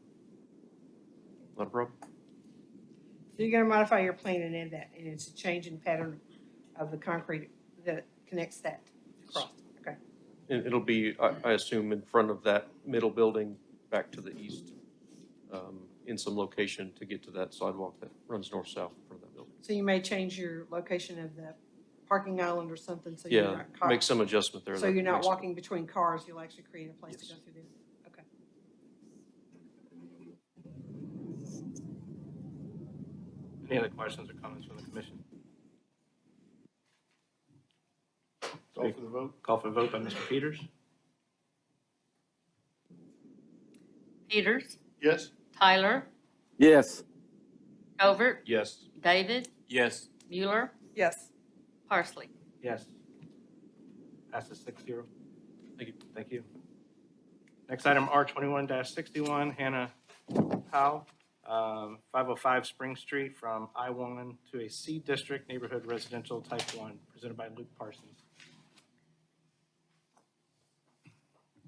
Not a problem. So you're gonna modify your plan and add that, and it's a change in pattern of the concrete that connects that across, okay? And it'll be, I assume, in front of that middle building back to the east, in some location to get to that sidewalk that runs north-south in front of that building. So you may change your location of the parking island or something, so you're Yeah, not caught. make some adjustment there. So that you're not makes- walking between cars, you'll actually create a place to Yes. go through there, okay? Any other questions or comments from the commission? Call for the vote. Call for the vote by Mr. Peters. Peters, Yes? Tyler, Yes. Covert, Yes. David, Yes. Mueller, Yes. Parsley. Yes. Passes 6-0. Thank you. Thank you. Next item, R21-61, Hannah Powell, 505 Spring Street, from I-1 to a C District Neighborhood Residential Type 1, presented by Luke Parsons.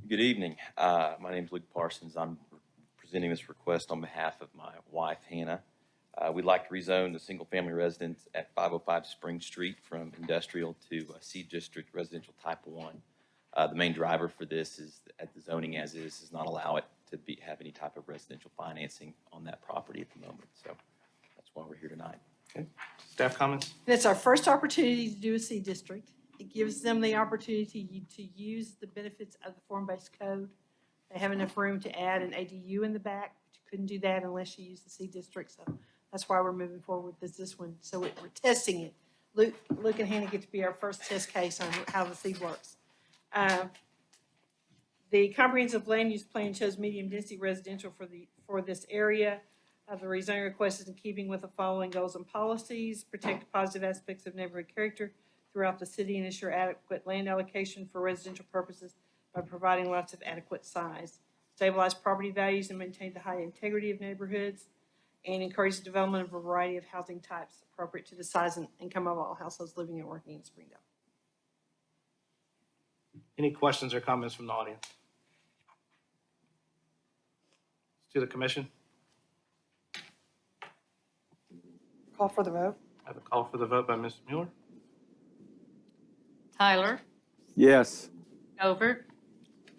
Good evening. My name is Luke Parsons. I'm presenting this request on behalf of my wife, Hannah. We'd like to rezone the single-family residence at 505 Spring Street from industrial to a C District Residential Type 1. The main driver for this is at the zoning as is, does not allow it to have any type of residential financing on that property at the moment. So that's why we're here tonight. Okay. Staff comments? And it's our first opportunity to do a C district. It gives them the opportunity to use the benefits of the form-based code. They have enough room to add an ADU in the back, but you couldn't do that unless you use the C district. So that's why we're moving forward with this one. So we're testing it. Luke and Hannah get to be our first test case on how the C works. The comprehensive land use plan shows medium density residential for this area. The rezoning request is in keeping with the following goals and policies: protect the positive aspects of neighborhood character throughout the city and ensure adequate land allocation for residential purposes by providing lots of adequate size, stabilize property values and maintain the high integrity of neighborhoods, and encourage the development of a variety of housing types appropriate to the size and income of all households living and working in Springdale. Any questions or comments from the audience? To the commission? Call for the vote. I have a call for the vote by Ms. Mueller. Tyler, Yes. Covert,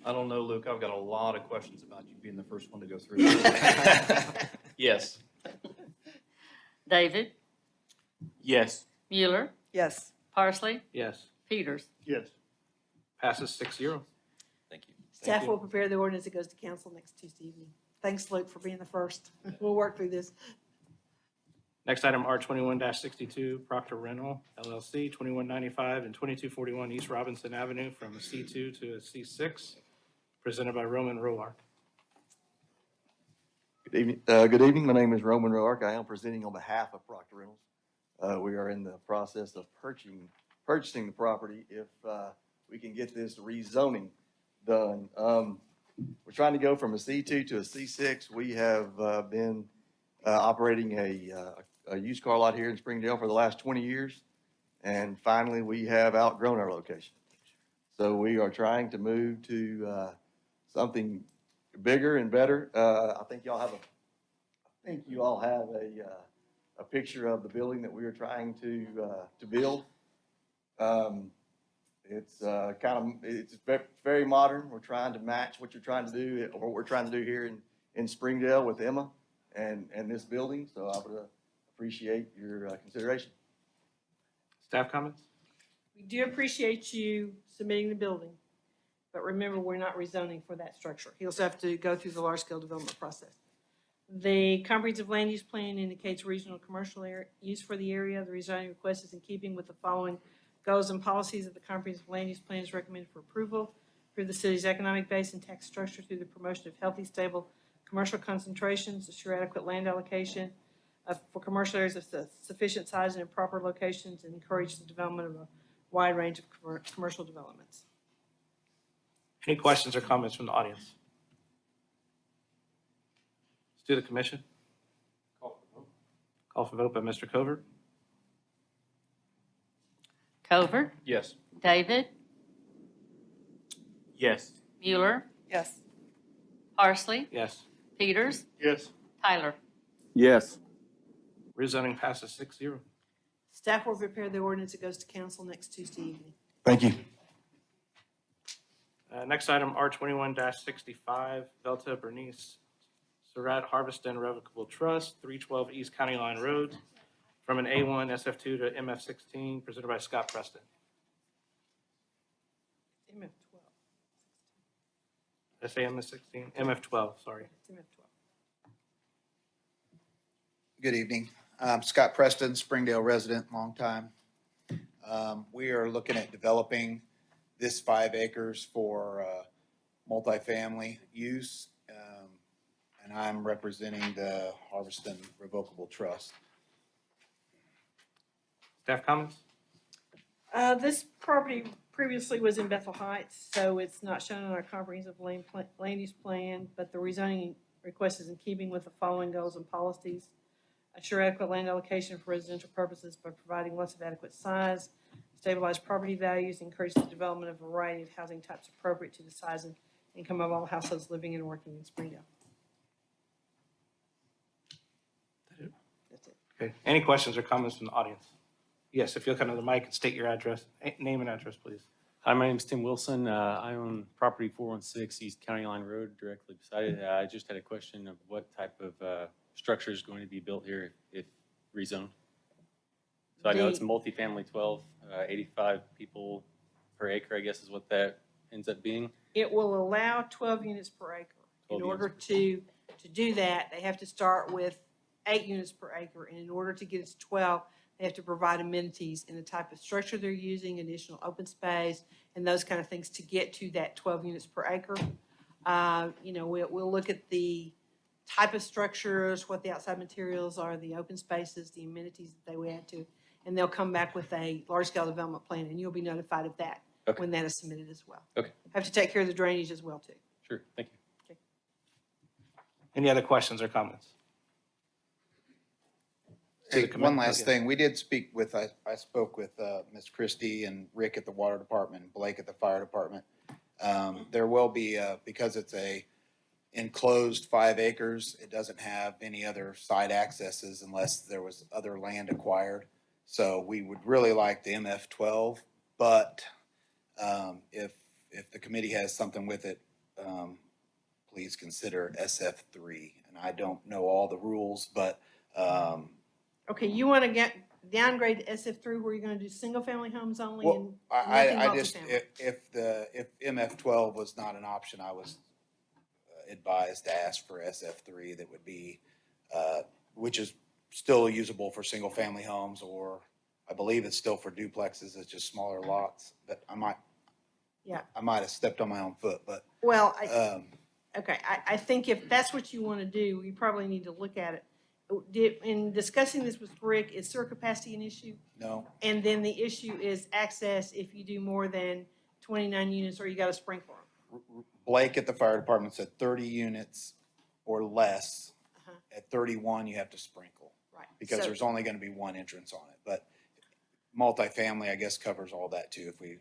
I don't know, Luke. I've got a lot of questions about you being the first one to go through. Yes. David, Yes. Mueller, Yes. Parsley, Yes. Peters. Yes. Passes 6-0. Thank you. Staff you. will prepare the ordinance that goes to council next Tuesday evening. Thanks, Luke, for being the first. We'll work through this. Next item, R21-62, Proctor Rental LLC, 2195 and 2241 East Robinson Avenue, from a C2 to a C6, presented by Rohlar. Good evening. Good evening. My name is Roman Roark. I am presenting on behalf of Proctor Rentals. We are in the process of purchasing the property if we can get this rezoning done. We're trying to go from a C2 to a C6. We have been operating a used car lot here in Springdale for the last 20 years. And finally, we have outgrown our location. So we are trying to move to something bigger and better. I think you all have a picture of the building that we are trying to build. It's very modern. We're trying to match what you're trying to do, or what we're trying to do here in Springdale with Emma and this building. So I would appreciate your consideration. Staff comments? We do appreciate you submitting the building, but remember, we're not rezoning for that structure. He'll also have to go through the large-scale development process. The comprehensive land use plan indicates regional commercial use for the area. The rezoning request is in keeping with the following goals and policies of the comprehensive land use plan is recommended for approval through the city's economic base and tax structure through the promotion of healthy, stable commercial concentrations, assure adequate land allocation for commercial areas of sufficient size and in proper locations, and encourage the development of a wide range of commercial developments. Any questions or comments from the audience? Let's do the commission. Call for vote by Mr. Covert. Covert, Yes. David, Yes. Mueller, Yes. Parsley, Yes. Peters, Yes. Tyler. Yes. Rezoning passes 6-0. Staff will prepare the ordinance that goes to council next Tuesday evening. Thank you. Next item, R21-65, Velta Bernice Surratt Harvest and Revocable Trust, 312 East County Line Road, from an A1 SF2 to MF16, presented by Scott Preston. MF12. Did I say MF16? MF12, sorry. It's MF12. Good evening. Scott Preston, Springdale resident, long time. We are looking at developing this 5 acres for multifamily use. And I'm representing the Harveston Revocable Trust. Staff comments? This property previously was in Bethel Heights, so it's not shown on our comprehensive land use plan, but the rezoning request is in keeping with the following goals and policies. Assure adequate land allocation for residential purposes by providing lots of adequate size, stabilize property values, encourage the development of a variety of housing types appropriate to the size and income of all households living and working in Springdale. That's it. Okay. Any questions or comments from the audience? Yes, if you'll come to the mic and state your address, name and address, please. Hi, my name is Tim Wilson. I own property 416 East County Line Road, directly beside it. I just had a question of what type of structure is going to be built here if rezoned. So I know it's multifamily 12, 85 people per acre, I guess is what that ends up being. It will allow 12 units per acre. In order to do that, they have to start with 8 units per acre, and in order to get it to 12, they have to provide amenities in the type of structure they're using, additional open space, and those kind of things to get to that 12 units per acre. We'll look at the type of structures, what the outside materials are, the open spaces, the amenities that they would add to, and they'll come back with a large-scale development plan, and you'll be notified of that when that is submitted as well. Okay. Have to take care of the drainage as well, too. Sure, thank you. Okay. Any other questions or comments? Hey, one last thing. We did speak with, I spoke with Ms. Christie and Rick at the Water Department and Blake at the Fire Department. There will be, because it's a enclosed 5 acres, it doesn't have any other side accesses unless there was other land acquired. So we would really like the MF12, but if the committee has something with it, please consider SF3. And I don't know all the rules, but Okay, you want to get downgrade to SF3 where you're going to do single-family homes only well, and I nothing just, multifamily? if MF12 was not an option, I was advised to ask for SF3 that would be, which is still usable for single-family homes, or I believe it's still for duplexes, it's just smaller lots, but I might have stepped on my own foot, but. Well, I think if that's what you want to do, you probably need to look at it. In discussing this with Rick, is sewer capacity an issue? No. And then the issue is access if you do more than 29 units or you got a sprinkler. Blake at the fire department said 30 units or less. At 31, you have to sprinkle. Right. Because there's only going to be one entrance on it. But multifamily, I guess, covers all that too if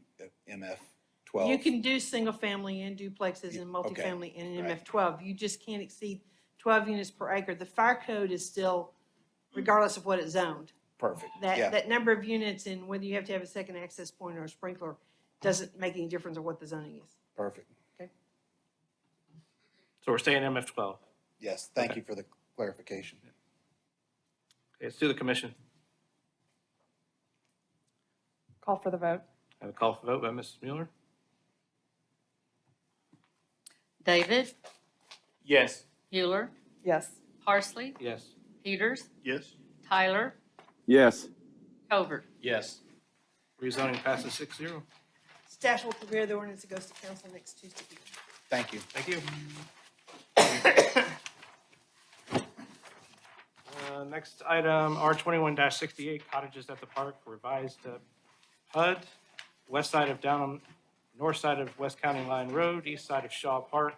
MF12. You can do single family and duplexes and multifamily and MF12. You just can't exceed 12 units per acre. The fire code is still, regardless of what it's zoned. Perfect. That number of units and whether you have to have a second access point or a sprinkler doesn't make any difference on what the zoning is. Perfect. Okay. So we're staying MF12. Yes, thank you for the clarification. Okay, it's to the commission. Call for the vote. I have a call for vote by Mrs. Mueller. David, Yes. Euler, Yes. Parsley, Yes. Peters, Yes. Tyler, Yes. Covert. Yes. Rezoning passes 6-0. Staff will prepare the ordinance that goes to council next Tuesday. Thank you. Thank you. Next item, R21-68, cottages at the park, revised PUD, west side of north side of West County Line Road, east side of Shaw Park,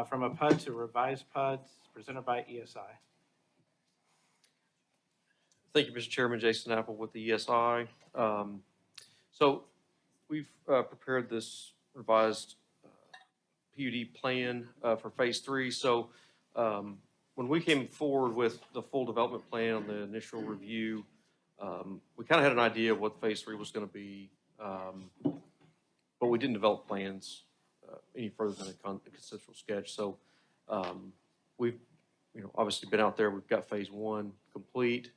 from a PUD to revised PUDs, presented by ESI. Thank you, Mr. Chairman. Jason Apple with the ESI. So we've prepared this revised PUD plan for Phase 3. So when we came forward with the full development plan on the initial review, we kind of had an idea of what Phase 3 was going to be, but we didn't develop plans any further than a conceptual sketch. So we've obviously been out there. We've got Phase 1 complete.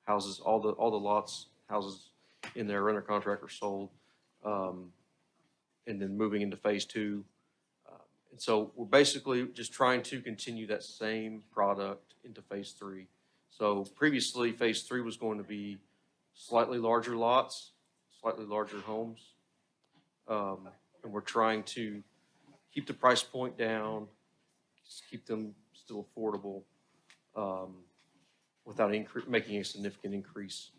Houses, all the lots, houses in there under contract are sold, and then moving into Phase 2. And so we're basically just trying to continue that same product into Phase 3. So previously, phase 3 was going to be slightly larger lots, slightly larger homes. And we're trying to keep the price point down, just keep them still affordable, without making a significant increase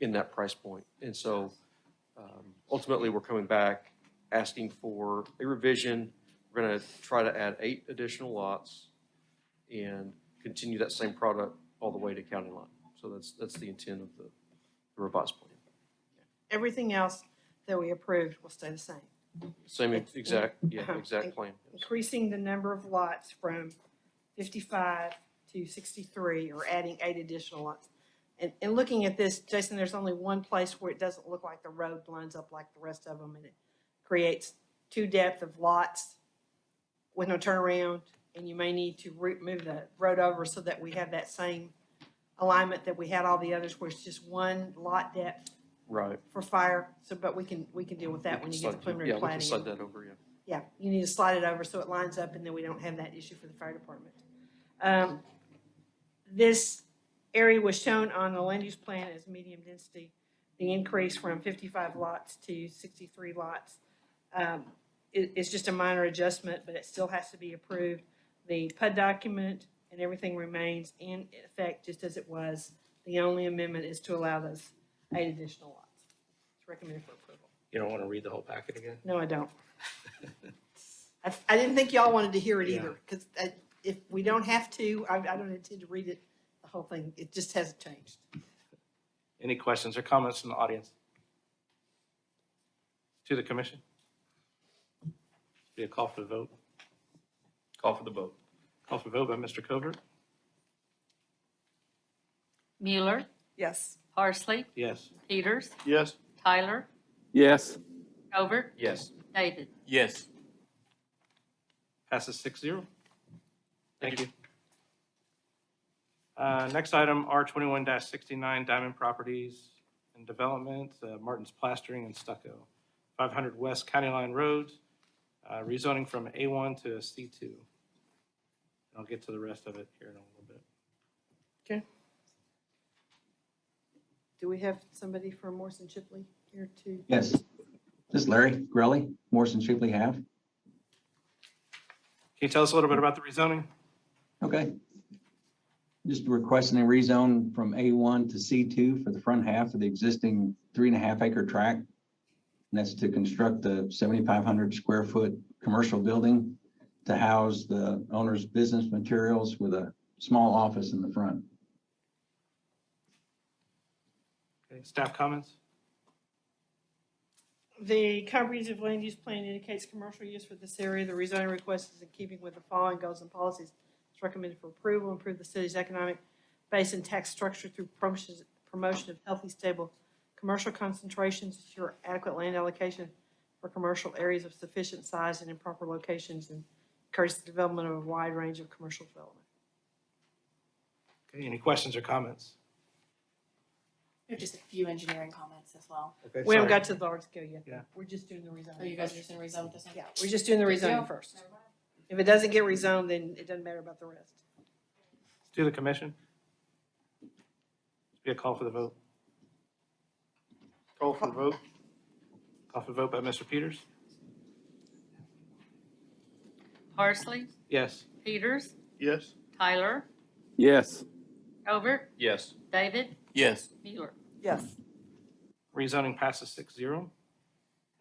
in that price point. And so ultimately, we're coming back asking for a revision. We're going to try to add 8 additional lots and continue that same product all the way to county line. So that's the intent of the revised plan. Everything else that we approved will stay the same. Same It's- exact uh-huh. plan. Increasing the number of lots from 55 to 63, or adding 8 additional lots. And looking at this, Jason, there's only one place where it doesn't look like the road lines up like the rest of them, and it creates 2 depth of lots with no turnaround, and you may need to move the road over so that we have that same alignment that we had all the others, where it's just 1 lot depth Right. for fire. So, but we can deal with that when you get the preliminary Yeah, we can planning. slide that over, yeah. Yeah, you need to slide it over so it lines up, and then we don't have that issue for the fire department. This area was shown on the land use plan as medium density. The increase from 55 lots to 63 lots is just a minor adjustment, but it still has to be approved. The PUD document and everything remains in effect just as it was. The only amendment is to allow those 8 additional lots. It's recommended for approval. You don't want to read the whole packet again? No, I don't. I didn't think y'all wanted to hear it Yeah. either, because if we don't have to, I don't intend to read it, the whole thing. It just hasn't changed. Any questions or comments from the audience? To the commission? Be a call for the vote. Call for the vote. Call for vote by Mr. Covert? Mueller, Yes. Housley, Yes. Peters, Yes. Tyler, Yes. Covert, Yes. David. Yes. Passes 6-0. Thank you. Next item, R21-69 Diamond Properties and Development, Martin's Plastering and Stucco, 500 West County Line Road, rezoning from A1 to C2. I'll get to the rest of it here in a little bit. Okay. Do we have somebody from Morrison Shipley here to? Yes. This is Larry Grelly, Morrison Shipley Half. Can you tell us a little bit about the rezoning? Okay. Just requesting a rezone from A1 to C2 for the front half of the existing 3.5 acre tract. And that's to construct the 7,500 square foot commercial building to house the owner's business materials with a small office in the front. Okay, staff comments? The comprehensive land use plan indicates commercial use for this area. The rezoning request is in keeping with the following goals and policies. It's recommended for approval, improve the city's economic base and tax structure through promotion of healthy, stable commercial concentrations, ensure adequate land allocation for commercial areas of sufficient size and in proper locations, and encourage the development of a wide range of commercial development. Okay, any questions or comments? We have just a few engineering comments as well. Okay, We haven't sorry. got to the large scale yet. Yeah. We're just doing the rezoning. Oh, you guys are first. just gonna rezone this one? Yeah, we're just doing the rezoning first. If it doesn't get rezoned, then it doesn't matter about the rest. To the commission? Be a call for the vote. Call for the vote. Call for the vote by Mr. Peters? Housley, Yes. Peters, Yes. Tyler, Yes. Covert, Yes. David, Yes. Mueller. Yes. Rezoning passes 6-0.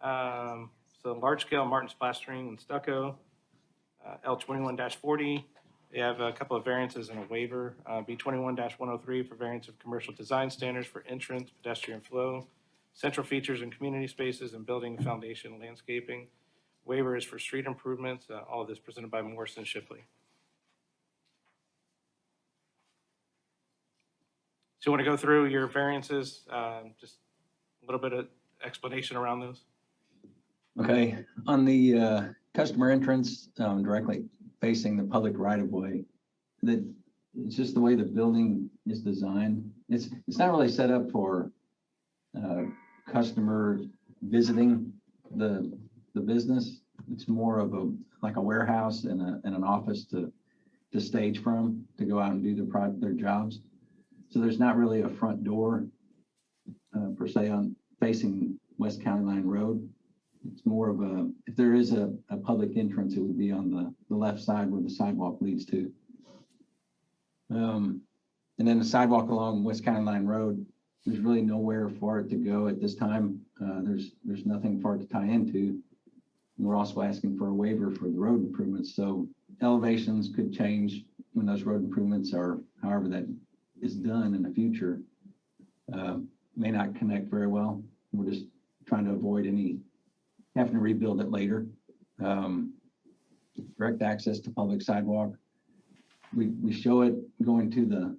So large scale Martin's Plastering and Stucco, L21-40. They have a couple of variances and a waiver. B21-103 for variance of commercial design standards for entrance, pedestrian flow, central features and community spaces, and building foundation landscaping. Waiver is for street improvements. All of this presented by Morrison Shipley. So you want to go through your variances, just a little bit of explanation around those? Okay, on the customer entrance, directly facing the public right-of-way, it's just the way the building is designed. It's not really set up for customer visiting the business. It's more of like a warehouse and an office to stage from, to go out and do their jobs. So there's not really a front door per se on facing West County Line Road. It's more of a, if there is a public entrance, it would be on the left side where the sidewalk leads to. And then the sidewalk along West County Line Road, there's really nowhere for it to go at this time. There's nothing for it to tie into. We're also asking for a waiver for the road improvements, so elevations could change when those road improvements are, however that is done in the future. May not connect very well. We're just trying to avoid any having to rebuild it later. Direct access to public sidewalk. We show it going to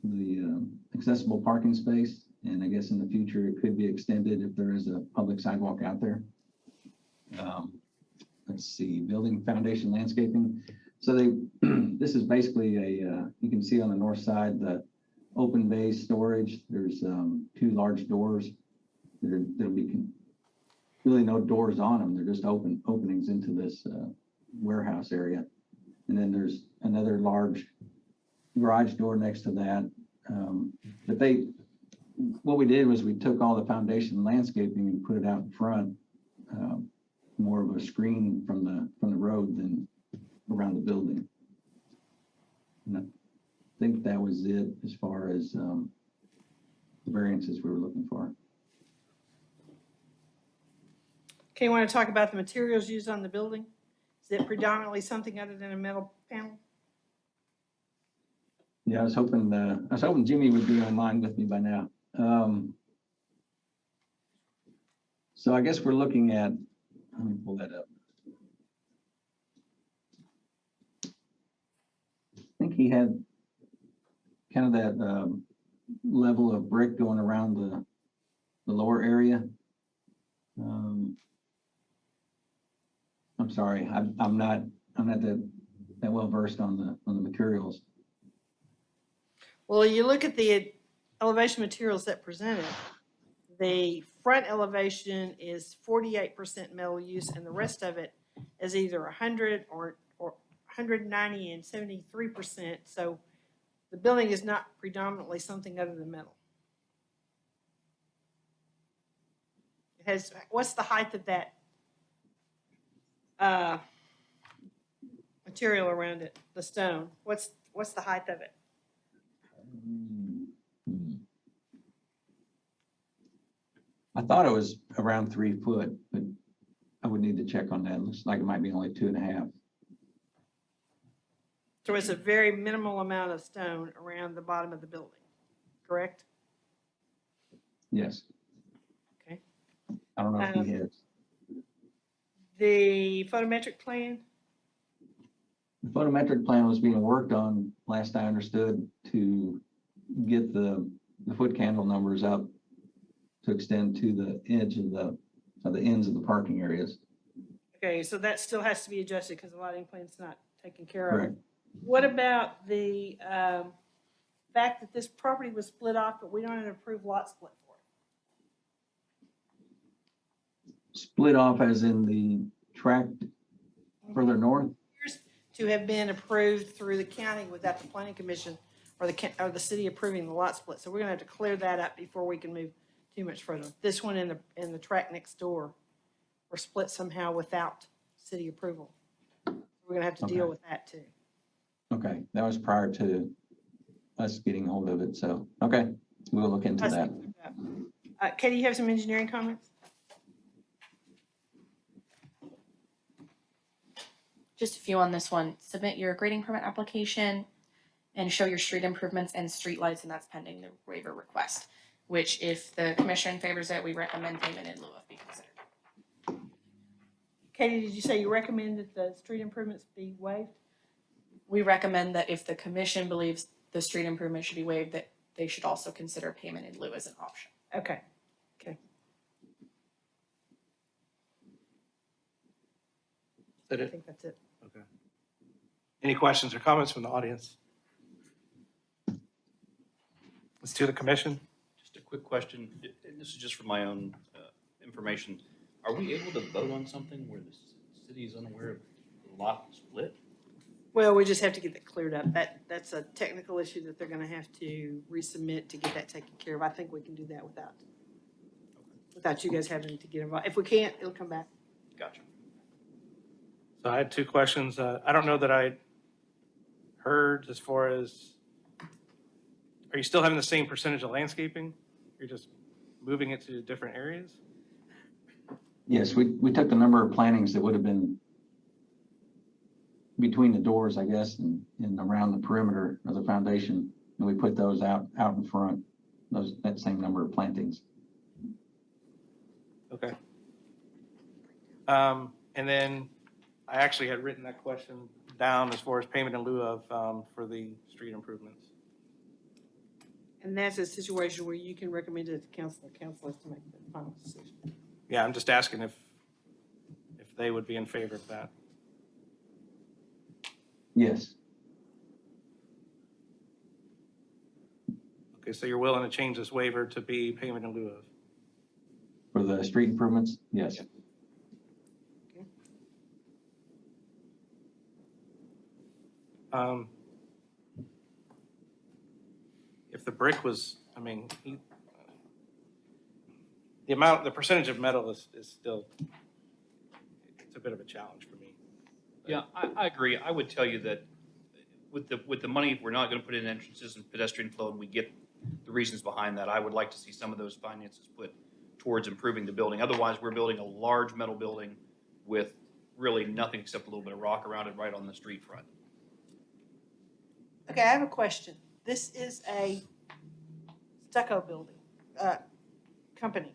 the accessible parking space, and I guess in the future it could be extended if there is a public sidewalk out there. Let's see, building foundation landscaping. So this is basically a, you can see on the north side, the open bay storage. There's 2 large doors. There'll be really no doors on them. They're just openings into this warehouse area. And then there's another large garage door next to that. But what we did was we took all the foundation landscaping and put it out in front, more of a screen from the road than around the building. And I think that was it as far as the variances we were looking for. Okay, you want to talk about the materials used on the building? Is it predominantly something other than a metal panel? Yeah, I was hoping Jimmy would be online with me by now. So I guess we're looking at, let me pull that up. I think he had kind of that level of brick going around the lower area. I'm sorry, I'm not that well versed on the materials. Well, you look at the elevation materials that presented, the front elevation is 48% metal use, and the rest of it is either 100 or 190 and 73%. So the building is not predominantly something other than metal. It has, what's the height of that material around it, the stone? What's the height of it? I thought it was around 3 foot, but I would need to check on that. It looks like it might be only 2.5. So it's a very minimal amount of stone around the bottom of the building, correct? Yes. Okay. I don't know if he has. The photometric plan? The photometric plan was being worked on, last I understood, to get the foot candle numbers up to extend to the edge of the ends of the parking areas. Okay, so that still has to be adjusted because the lighting plan's not taken care of. Correct. What about the fact that this property was split off, but we don't have an approved lot split for it? Split off as in the tract further north? To have been approved through the county without the planning commission or the city approving the lot split. So we're gonna have to clear that up before we can move too much further. This one in the tract next door were split somehow without city approval. We're gonna have to deal with that too. Okay, that was prior to us getting hold of it, so, okay, we'll look into that. Katie, you have some engineering comments? Just a few on this one. Submit your grading permit application and show your street improvements and street lights, and that's pending the waiver request, which if the commission favors it, we recommend payment in lieu of be considered. Katie, did you say you recommend that the street improvements be waived? We recommend that if the commission believes the street improvement should be waived, that they should also consider payment in lieu as an option. Okay. Okay. Is that I it? think that's it. Okay. Any questions or comments from the audience? Let's do the commission. Just a quick question, and this is just for my own information. Are we able to vote on something where the city is unaware of the lot split? Well, we just have to get that cleared up. That's a technical issue that they're gonna have to resubmit to get that taken care of. I think we can do that without you guys having to get involved. If we can't, it'll come back. Gotcha. So I had two questions. I don't know that I heard as far as, are you still having the same percentage of landscaping? You're just moving it to different areas? Yes, we took the number of plantings that would have been between the doors, I guess, and around the perimeter of the foundation, and we put those out in front, that same number of plantings. Okay. And then I actually had written that question down as far as payment in lieu of, for the street improvements. And that's a situation where you can recommend it to council, or council has to make the final decision. Yeah, I'm just asking if they would be in favor of that. Yes. Okay, so you're willing to change this waiver to be payment in lieu of? For the street improvements, yes. If the brick was, I mean, the percentage of metal is still, it's a bit of a challenge for me. Yeah, I agree. I would tell you that with the money, if we're not gonna put in entrances and pedestrian flow, and we get the reasons behind that, I would like to see some of those finances put towards improving the building. Otherwise, we're building a large metal building with really nothing except a little bit of rock around it right on the street front. Okay, I have a question. This is a stucco building, company,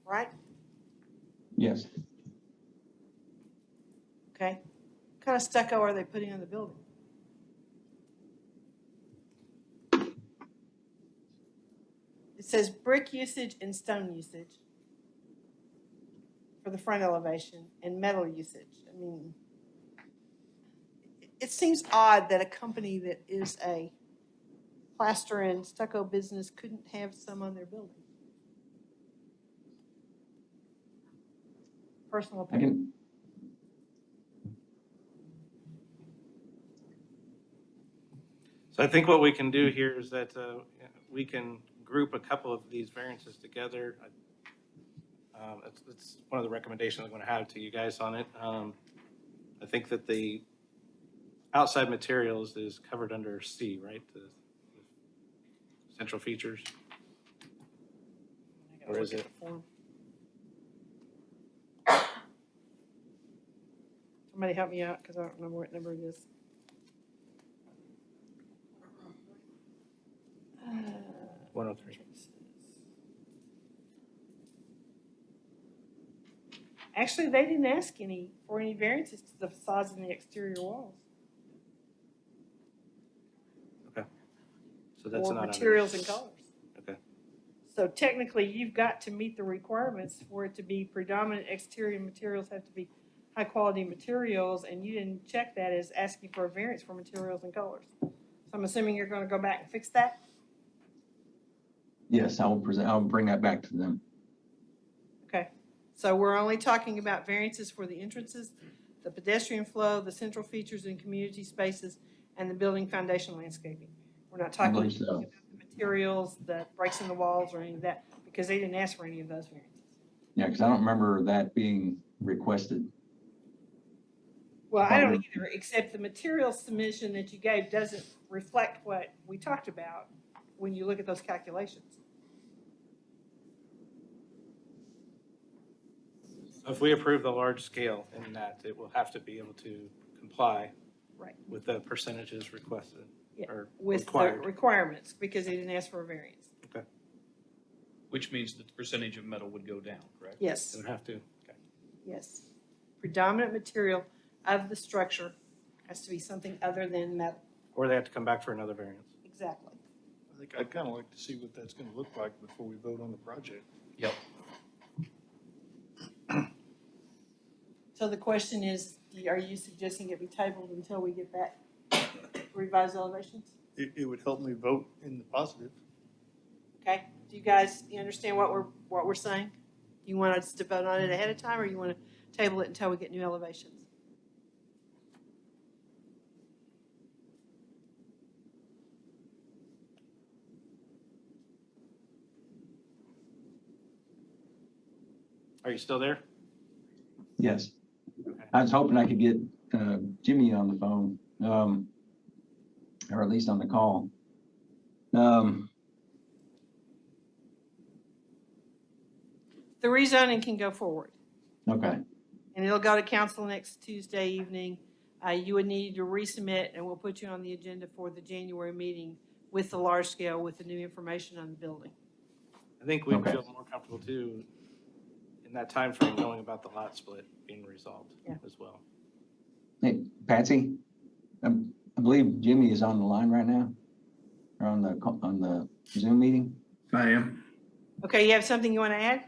right? Yes. Okay. What kind of stucco are they putting on the building? It says brick usage and stone usage for the front elevation and metal usage. I mean, it seems odd that a company that is a plaster and stucco business couldn't have some on their building. Personal I opinion. can, So I think what we can do here is that we can group a couple of these variances together. It's one of the recommendations I'm going to have to you guys on it. I think that the outside materials is covered under C, right? The central features. Or is it? Somebody help me out because I don't remember what number it is. Uh, 103. Actually, they didn't ask for any variances to the facades and the exterior walls. Okay. So that's Or not materials and colors. Okay. So technically, you've got to meet the requirements for it to be predominant exterior materials have to be high quality materials, and you didn't check that as asking for a variance for materials and colors. So I'm assuming you're going to go back and fix that? yes, I'll bring that back to them. Okay. So we're only talking about variances for the entrances, the pedestrian flow, the central features and community spaces, and the building foundation landscaping. We're not talking believe so. about the materials, the breaks in the walls, or any of that, because they didn't ask for any of those variances. Yeah, because I don't remember that being requested. Well, I don't either, except the material submission that you gave doesn't reflect what we talked about when you look at those calculations. So if we approve the large scale in that, it will have to be able to comply Right. with the percentages requested Yeah, or with required. the requirements, because they didn't ask for a variance. Okay. Which means that the percentage of metal would go down, correct? Yes. It would have to. Okay. Yes. Predominant material of the structure has to be something other than metal. Or they have to come back for another variance. Exactly. I think I'd kind of like to see what that's going to look like before we vote on the project. Yep. So the question is, are you suggesting it be tabled until we get back revised elevations? It would help me vote in the positive. Okay, do you guys, you understand what we're saying? You want us to vote on it ahead of time, or you want to table it until we get new elevations? Are you still there? Yes. I was hoping I could get Jimmy on the phone, or at least on the call. The rezoning can go forward, Okay, and it'll go to council next Tuesday evening. You would need to resubmit, and we'll put you on the agenda for the January meeting with the large scale, with the new information on the building. I think we'd Okay. feel more comfortable too, in that time frame, knowing about the lot split being resolved as well. hey, Patsy, I believe Jimmy is on the line right now, or on the Zoom meeting. I am. Okay, you have something you want to add?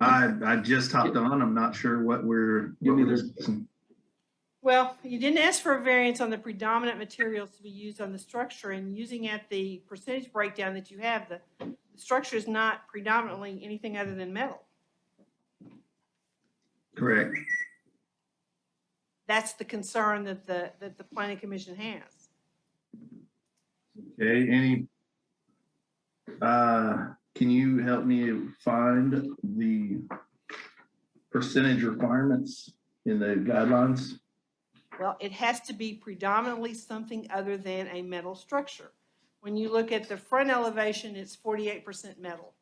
I just hopped on. I'm not sure what we're discussing. Well, you didn't ask for a variance on the predominant materials to be used on the structure, and using at the percentage breakdown that you have, the structure is not predominantly anything other than metal. Correct. That's the concern that the planning commission has. Okay, can you help me find the percentage requirements in the guidelines? Well, it has to be predominantly something other than a metal structure. When you look at the front elevation, it's 48% metal.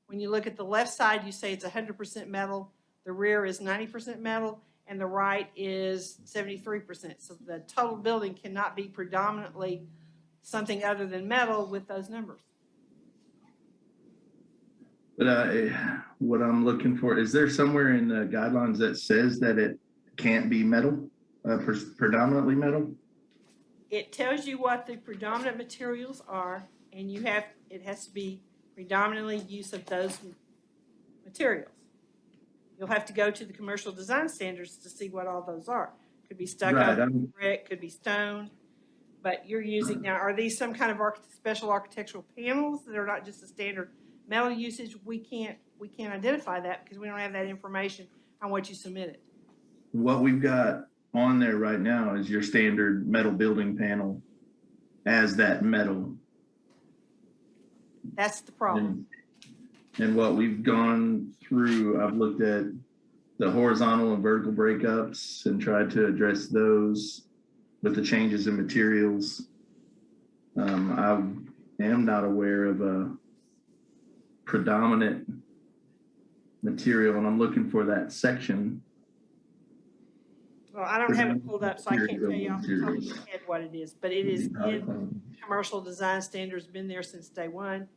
When you look at the left side, you say it's 100% metal, the rear is 90% metal, and the right is 73%. So the total building cannot be predominantly something other than metal with those numbers. But what I'm looking for, is there somewhere in the guidelines that says that it can't be metal, predominantly metal? It tells you what the predominant materials are, and it has to be predominantly use of those materials. You'll have to go to the commercial design standards to see what all those are. Could be stucco, brick, could be stone, but you're using, now, are these some kind of special architectural panels that are not just a standard metal usage? We can't identify that because we don't have that information on what you submitted. What we've got on there right now is your standard metal building panel as that metal. That's the problem. And what we've gone through, I've looked at the horizontal and vertical breakups and tried to address those with the changes in materials. I am not aware of a predominant material, and I'm looking for that section. Well, I don't have it pulled up, so I can't tell you off the top of my head what it is, but it is in commercial design standards, been there since day one.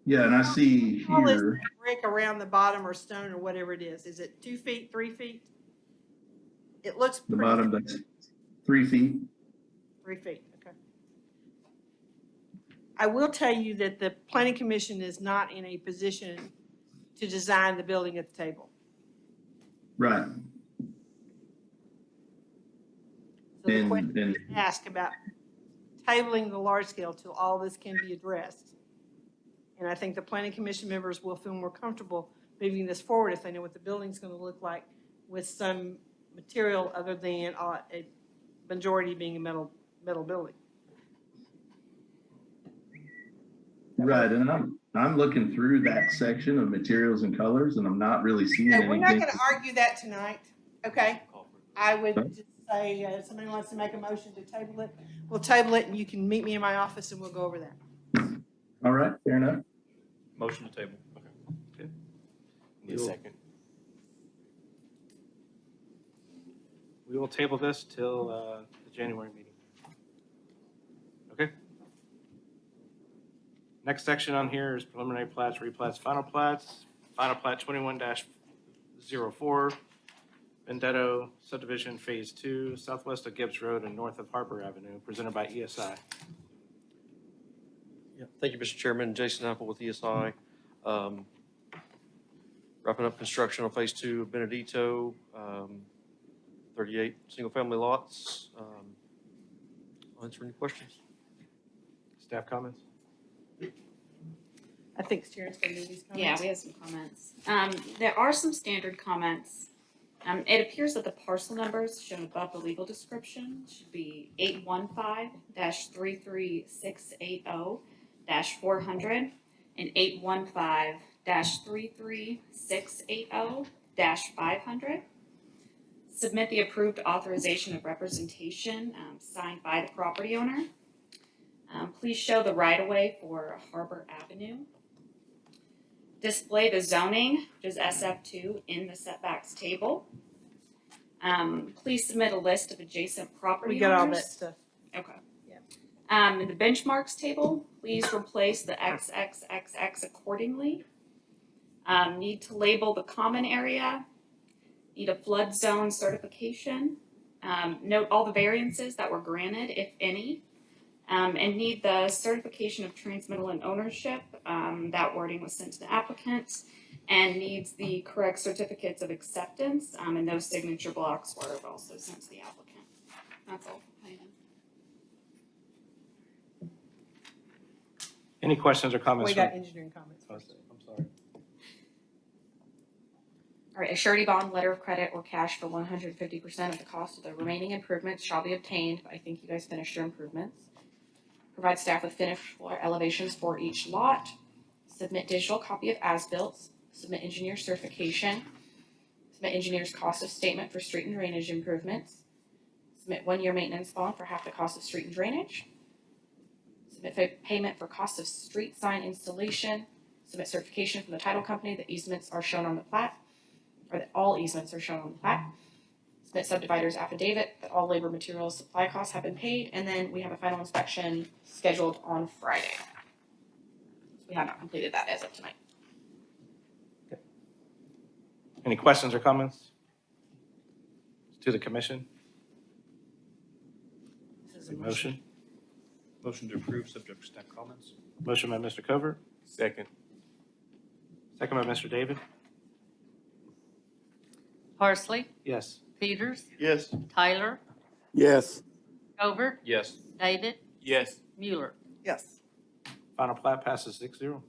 Yeah, and I see How is here. that brick around the bottom or stone or whatever it is? Is it 2 feet, 3 feet? It looks The pretty. bottom, that's 3 feet. 3 feet, okay. I will tell you that the planning commission is not in a position to design the building at the table. Right. So the question you ask about tabling the large scale till all this can be addressed. And I think the planning commission members will feel more comfortable moving this forward if they know what the building's going to look like with some material other than a majority being a metal building. Right, and I'm looking through that section of materials and colors, and I'm not really seeing We're not anything. going to argue that tonight, okay? I would just say, if somebody wants to make a motion to table it, we'll table it, and you can meet me in my office and we'll go over that. All right, fair enough. Motion to table. Okay. Need a second. We will table this till the January meeting. Okay. Next section on here is preliminary plats, replats, final plats. Final plat 21-04, Vendetto subdivision phase 2, southwest of Gibbs Road and north of Harper Avenue, presented by ESI. Yeah, thank you, Mr. Chairman. Jason Apple with ESI. Wrapping up construction on phase 2 of Benedito, 38 single-family lots. I'll answer any questions. Staff comments? I think Sharon's going to do these comments. Yeah, we have some comments. There are some standard comments. It appears that the parcel numbers shown above the legal description should be 815-33680-400 and 815-33680-500. Submit the approved authorization of representation signed by the property owner. Please show the right-of-way for Harbor Avenue. Display the zoning, which is SF2, in the setbacks table. Please submit a list of adjacent property We got all owners. that stuff. Okay. Yeah. In the benchmarks table, please replace the XXXX accordingly. Need to label the common area. Need a flood zone certification. Note all the variances that were granted, if any. And need the certification of transmittal and ownership. That wording was sent to the applicant. And needs the correct certificates of acceptance. And those signature blocks were also sent to the applicant. That's all for planning. Any questions or comments? We got engineering comments. I'm sorry. All right, a surety bond, letter of credit, or cash for 150% of the cost of the remaining improvements shall be obtained. I think you guys finished your improvements. Provide staff with finished floor elevations for each lot. Submit digital copy of as-built. Submit engineer certification. Submit engineer's cost of statement for street and drainage improvements. Submit 1-year maintenance bond for half the cost of street and drainage. Submit payment for cost of street sign installation. Submit certification from the title company that easements are shown on the plat, or that all easements are shown on the plat. Submit subdivider's affidavit that all labor, materials, supply costs have been paid, and then we have a final inspection scheduled on Friday. So we have not completed that as of tonight. Any questions or comments? To the commission? This is a Motion? Motion to approve, subject to staff comments. Motion by Mr. Covert, Second. second by Mr. David. Parsley, Yes. Peters, Yes. Tyler, Yes. Covert, Yes. David, Yes. Mueller. Yes. Final plat passes 6-0.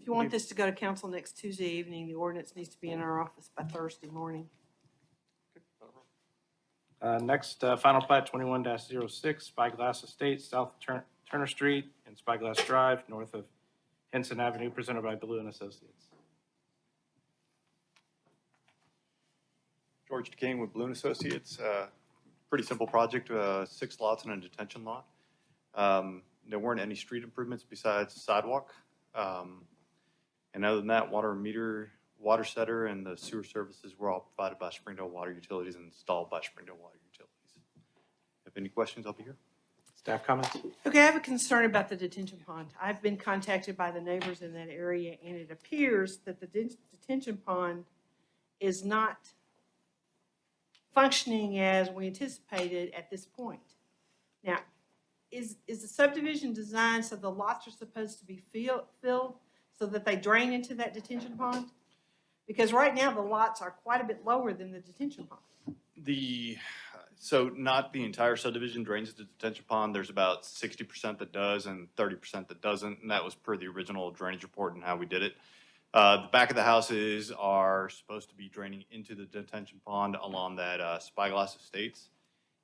If you want this to go to council next Tuesday evening, the ordinance needs to be in our office by Thursday morning. Next, final plat 21-06, Spyglass Estates, south of Turner Street and Spyglass Drive, north of Henson Avenue, presented by Blue and Associates. George DeCane with Blue and Associates. Pretty simple project, 6 lots and a detention lot. There weren't any street improvements besides the sidewalk. And other than that, water meter, water setter, and the sewer services were all provided by Springdale Water Utilities and installed by Springdale Water Utilities. If any questions, I'll be here. Staff comments? Okay, I have a concern about the detention pond. I've been contacted by the neighbors in that area, and it appears that the detention pond is not functioning as we anticipated at this point. Now, is the subdivision designed so the lots are supposed to be filled so that they drain into that detention pond? Because right now, the lots are quite a bit lower than the detention pond. So not the entire subdivision drains the detention pond. There's about 60% that does and 30% that doesn't, and that was per the original drainage report and how we did it. The back of the houses are supposed to be draining into the detention pond along that Spyglass Estates.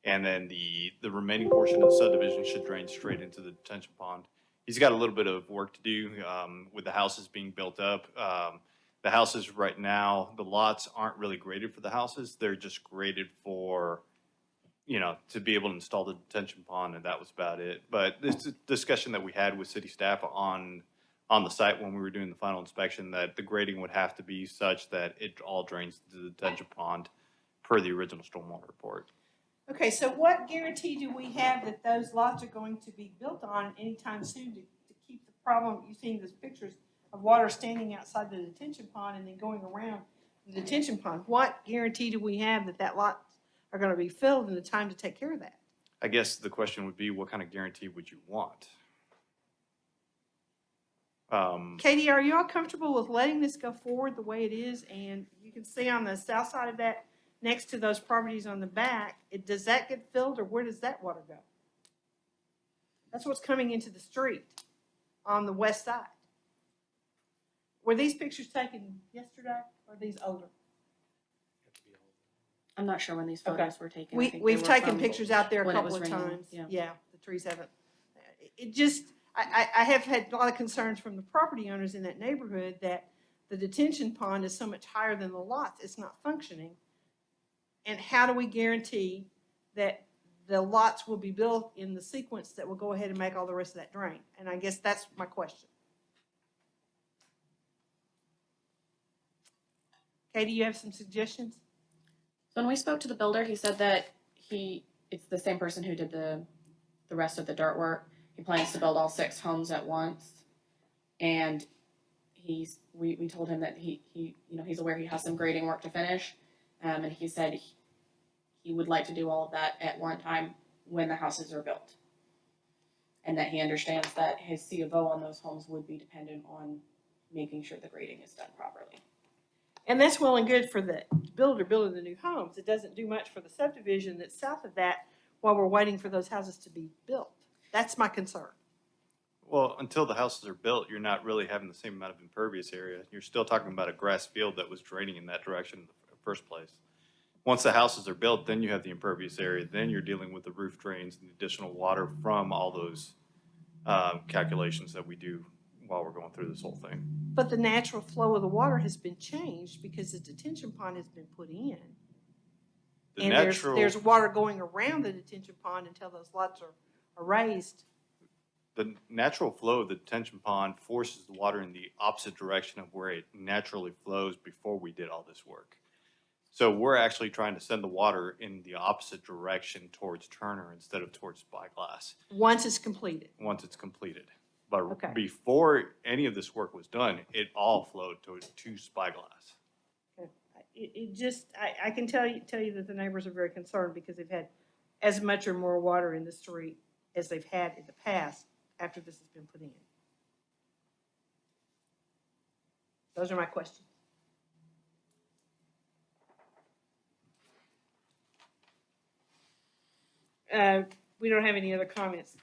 And then the remaining portion of the subdivision should drain straight into the detention pond. He's got a little bit of work to do with the houses being built up. The houses right now, the lots aren't really graded for the houses. They're just graded for, to be able to install the detention pond, and that was about it. But this is a discussion that we had with city staff on the site when we were doing the final inspection, that the grading would have to be such that it all drains to the detention pond per the original stormwater report. Okay, so what guarantee do we have that those lots are going to be built on anytime soon to keep the problem, you've seen those pictures of water standing outside the detention pond and then going around the detention pond? What guarantee do we have that lots are going to be filled in the time to take care of that? I guess the question would be, what kind of guarantee would you want? Katie, are you all comfortable with letting this go forward the way it is? And you can see on the south side of that, next to those properties on the back, does that get filled or where does that water go? That's what's coming into the street on the west side. Were these pictures taken yesterday or are these older? I'm not sure when these Okay. photos were taken. I think they We've were taken from pictures out there a when it couple was of raining, times. yeah. Yeah, the trees haven't. It just, I have had a lot of concerns from the property owners in that neighborhood that the detention pond is so much higher than the lots, it's not functioning. And how do we guarantee that the lots will be built in the sequence that will go ahead and make all the rest of that drain? And I guess that's my question. Katie, you have some suggestions? So when we spoke to the builder, he said that it's the same person who did the rest of the dirt work. He plans to build all 6 homes at once. And we told him that he's aware he has some grading work to finish. And he said he would like to do all of that at one time when the houses are built. And that he understands that his C of O on those homes would be dependent on making sure the grading is done properly. And that's well and good for the builder building the new homes. It doesn't do much for the subdivision that's south of that while we're waiting for those houses to be built. That's my concern. Well, until the houses are built, you're not really having the same amount of impervious area. You're still talking about a grass field that was draining in that direction in the first place. Once the houses are built, then you have the impervious area. Then you're dealing with the roof drains and the additional water from all those calculations that we do while we're going through this whole thing. But the natural flow of the water has been changed because the detention pond has been put in. And there's water going around the detention pond until those lots are raised. The natural flow of the detention pond forces the water in the opposite direction of where it naturally flows before we did all this work. So we're actually trying to send the water in the opposite direction towards Turner instead of towards Spyglass. Once it's completed. Once it's completed. But Okay. before any of this work was done, it all flowed to Spyglass. It just, I can tell you that the neighbors are very concerned because they've had as much or more water in the street as they've had in the past after this has been put in. Those are my questions. We don't have any other comments.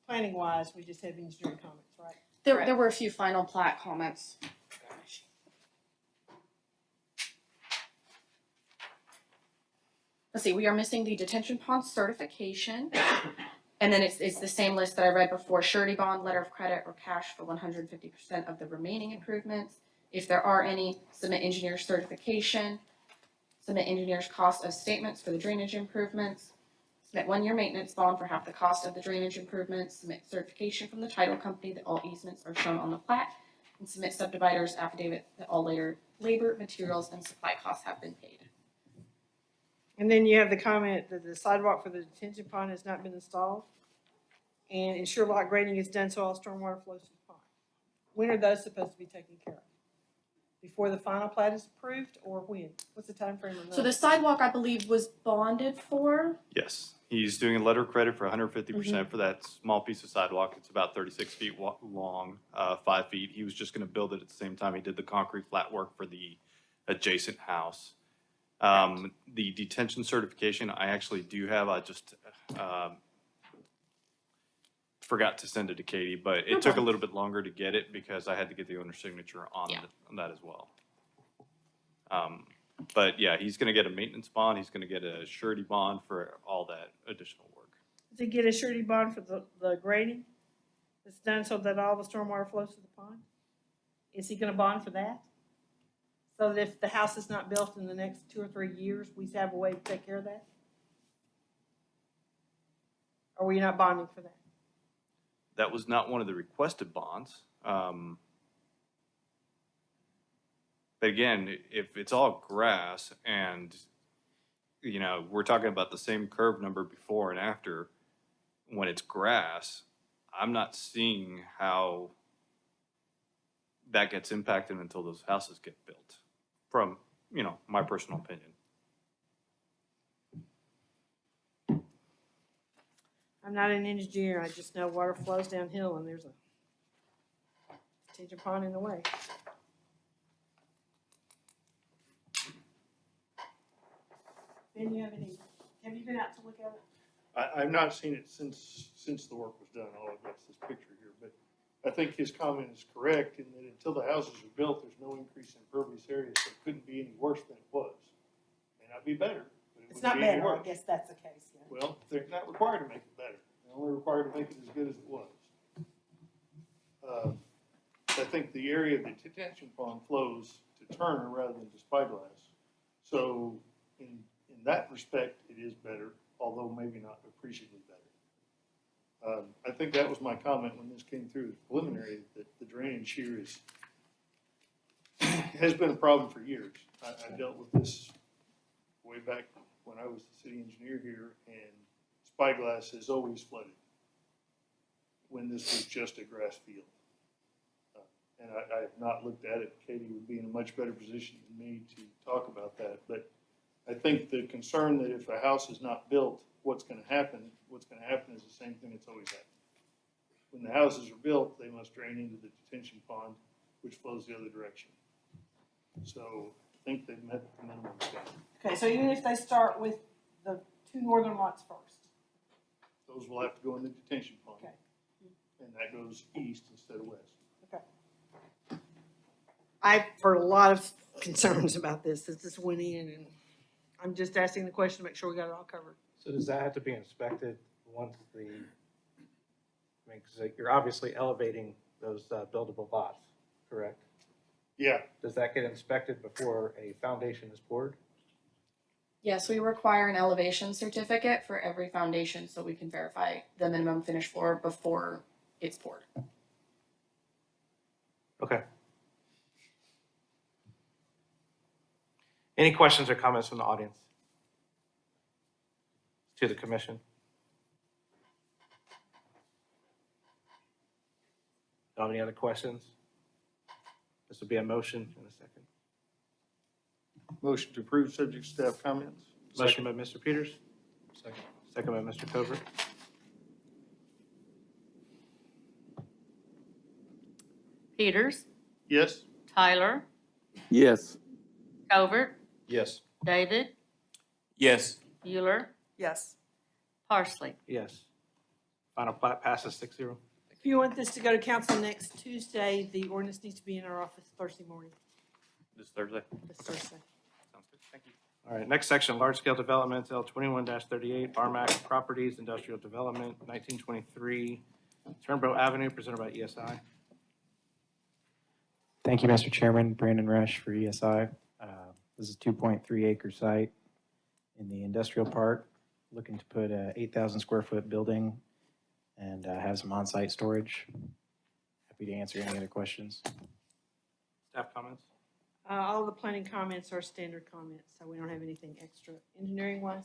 Planning wise, we just have engineering comments, right? There were a few final plat comments. Let's see, we are missing the detention pond certification. And then it's the same list that I read before: surety bond, letter of credit, or cash for 150% of the remaining improvements. If there are any, submit engineer certification, submit engineer's cost of statements for the drainage improvements, submit 1-year maintenance bond for half the cost of the drainage improvements, submit certification from the title company that all easements are shown on the plat, and submit subdivider's affidavit that all later labor, materials, and supply costs have been paid. And then you have the comment that the sidewalk for the detention pond has not been installed. And ensure lot grading is done so all stormwater flows to the pond. When are those supposed to be taken care of? Before the final plat is approved, or when? What's the time frame on that? So the sidewalk, I believe, was bonded for. Yes, he's doing a letter of credit for 150% for that small piece of sidewalk. It's about 36 feet long, 5 feet. He was just going to build it at the same time he did the concrete flat work for the adjacent house. The detention certification, I actually do have. I just forgot to send it to Katie, but it took a little bit longer to get it because I had to get the owner's signature on that as well. But yeah, he's going to get a maintenance bond. He's going to get a surety bond for all that additional work. To get a surety bond for the grading that's done so that all the stormwater flows to the pond? Is he gonna bond for that? So that if the house is not built in the next 2 or 3 years, we have a way to take care of that? Or were you not bonding for that? That was not one of the requested bonds. But again, if it's all grass and, you know, we're talking about the same curve number before and after, when it's grass, I'm not seeing how that gets impacted until those houses get built, from, you know, my personal opinion. I'm not an engineer, I just know water flows downhill and there's a detention pond in the way. Ben, have you been out to look at it? I've not seen it since the work was done. All I've got is this picture here, but I think his comment is correct in that until the houses are built, there's no increase in impervious area, so it couldn't be any worse than it was. May not be better, but it It's wouldn't not be any better, I worse. guess that's the case, yeah. Well, they're not required to make it better. They're only required to make it as good as it was. think the area of the detention pond flows to Turner rather than to Spyglass. So in that respect, it is better, although maybe not appreciably better. I think that was my comment when this came through as preliminary, that the drainage here has been a problem for years. I dealt with this way back when I was the city engineer here, and Spyglass has always flooded when this was just a grass field. And I have not looked at it. Katie would be in a much better position than me to talk about that. But I think the concern that if a house is not built, what's going to happen is the same thing that's always happened. When the houses are built, they must drain into the detention pond, which flows the other direction. So I think they've met the minimum standard. Okay, so even if they start with the two northern lots first? Those will have to go in the detention pond. Okay. And that goes east instead of west. Okay. I've heard a lot of concerns about this since this went in, and I'm just asking the question to make sure we got it all covered. So does that have to be inspected once the, I mean, because you're obviously elevating those buildable lots, correct? Yeah. Does that get inspected before a foundation is poured? Yes, we require an elevation certificate for every foundation so we can verify the minimum finished floor before it's poured. Okay. Any questions or comments from the audience? To the commission? Don't have any other questions? This will be a motion in a second. Motion to approve subject to staff comments. Motion by Mr. Peters. Second. Second by Mr. Covert. Peters, Yes. Tyler, Yes. Covert, Yes. David, Yes. Mueller, Yes. Parsley. Yes. Final plat passes 6-0. If you want this to go to council next Tuesday, the ordinance needs to be in our office Thursday morning, This Thursday. this Thursday. Sounds good. Thank you. All right, next section, large-scale developments, L 21-38, Barmac Properties, Industrial Development, 1923, Turnbro Avenue, presented by ESI. Thank you, Mr. Chairman. Brandon Rush for ESI. This is a 2.3 acre site in the industrial park, looking to put a 8,000 square foot building and have some on-site storage. Happy to answer any other questions. Staff comments? All the planning comments are standard comments, so we don't have anything extra engineering wise.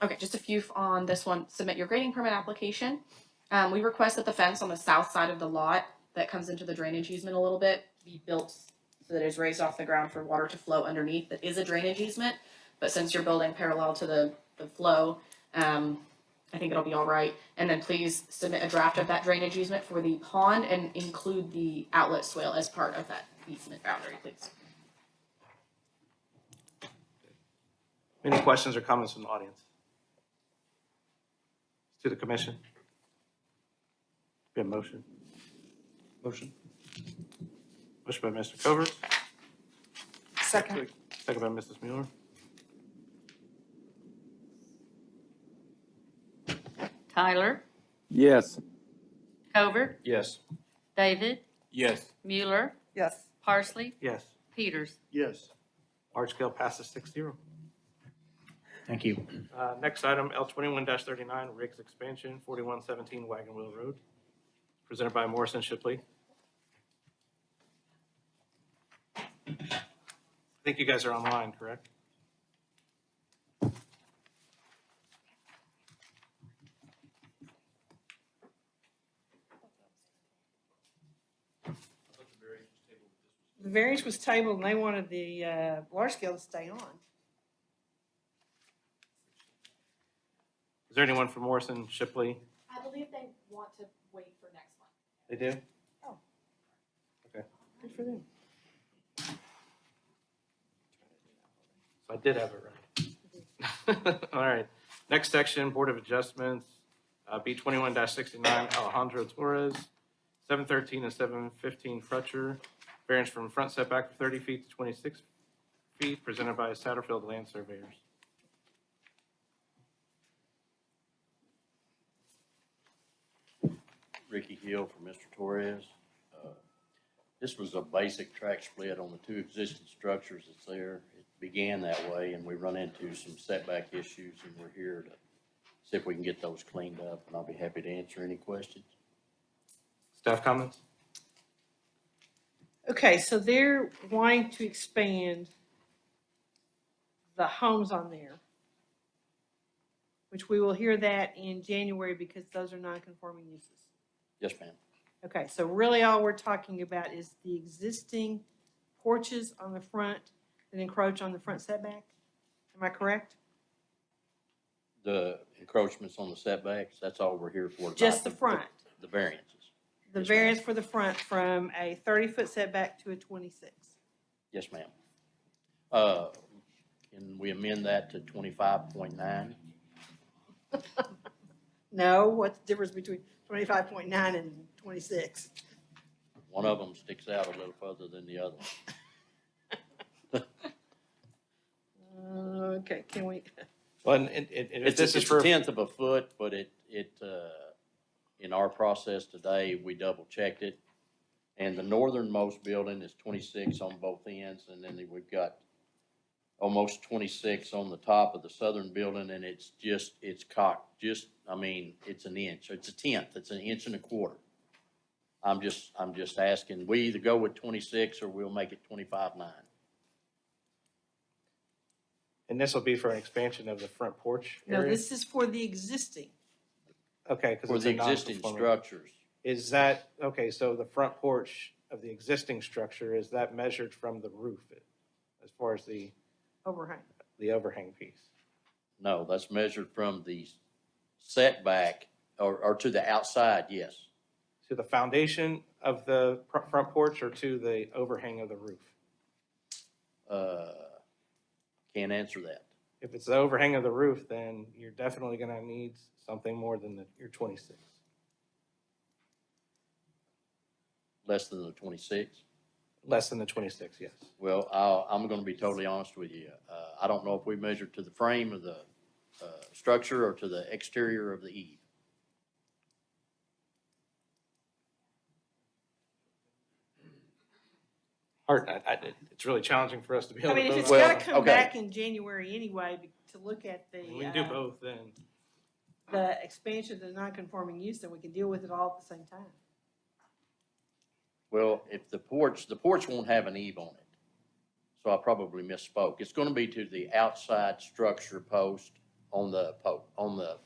Okay, just a few on this one. Submit your grading permit application. We request that the fence on the south side of the lot that comes into the drainage easement a little bit be built so that it's raised off the ground for water to flow underneath. That is a drainage easement, but since you're building parallel to the flow, I think it'll be all right. And then please submit a draft of that drainage easement for the pond and include the outlet swale as part of that easement boundary, please. Any questions or comments from the audience? To the commission? Be a motion. Motion. Motion by Mr. Covert, Second. second by Mrs. Mueller. Tyler, Yes. Covert, Yes. David, Yes. Mueller, Yes. Parsley, Yes. Peters. Yes. Large scale passes 6-0. Thank you. Next item, L 21-39, Riggs Expansion, 4117 Wagon Wheel Road, presented by Morrison Shipley. I think you guys are online, correct? The variance was tabled and they wanted the large scale to stay on. Is there anyone from Morrison Shipley? I believe they want to wait for next month. They do? Oh. Okay. Good for them. So I did have it right. All right. Next section, Board of Adjustments, B 21-69 Alejandro Torres, 713 and 715 Crutcher, variance from front setback of 30 feet to 26 fee presented by Satterfield Land Surveyors. Ricky Hill for Mr. Torres. This was a basic track split on the two existing structures that's there. It began that way, and we run into some setback issues, and we're here to see if we can get those cleaned up, and I'll be happy to answer any questions. Staff comments? Okay, so they're wanting to expand the homes on there, which we will hear that in January because those are non-conforming uses. Yes, ma'am. Okay, so really all we're talking about is the existing porches on the front that encroach on the front setback. Am I correct? The encroachments on the setbacks, that's all we're here for tonight. Just the front. The variances. The Yes, variance for the front from a 30-foot setback to a 26. Yes, ma'am. Can we amend that to 25.9? No, what's the difference between 25.9 and 26? One of them sticks out a little further than the other. Okay, can we? Well, and if this is It's for a tenth of a foot, but in our process today, we double checked it. And the northernmost building is 26 on both ends, and then we've got almost 26 on the top of the southern building, and it's cocked, it's an inch, it's a tenth, it's an inch and a quarter. I'm just asking, we either go with 26 or we'll make it 25.9. And this will be for an expansion of the front porch No, area? this is for the existing. Okay, because For it's the a existing non-conforming. structures. Is that, okay, so the front porch of the existing structure, is that measured from the roof as far as the overhang piece? No, that's measured from the setback or to the outside, yes. To the foundation of the front porch or to the overhang of the roof? Can't answer that. If it's the overhang of the roof, then you're definitely gonna need something more than your 26. Less than the 26? Less than the 26, yes. Well, I'm going to be totally honest with you. I don't know if we measured to the frame of the structure or to the exterior of the eave. It's really challenging for us to be able I to mean, if vote. it's gotta come back in January anyway to look at the. We can do both then. The expansion of the non-conforming use, then we can deal with it all at the same time. Well, if the porch won't have an eave on it, so I probably misspoke. It's going to be to the outside structure post on the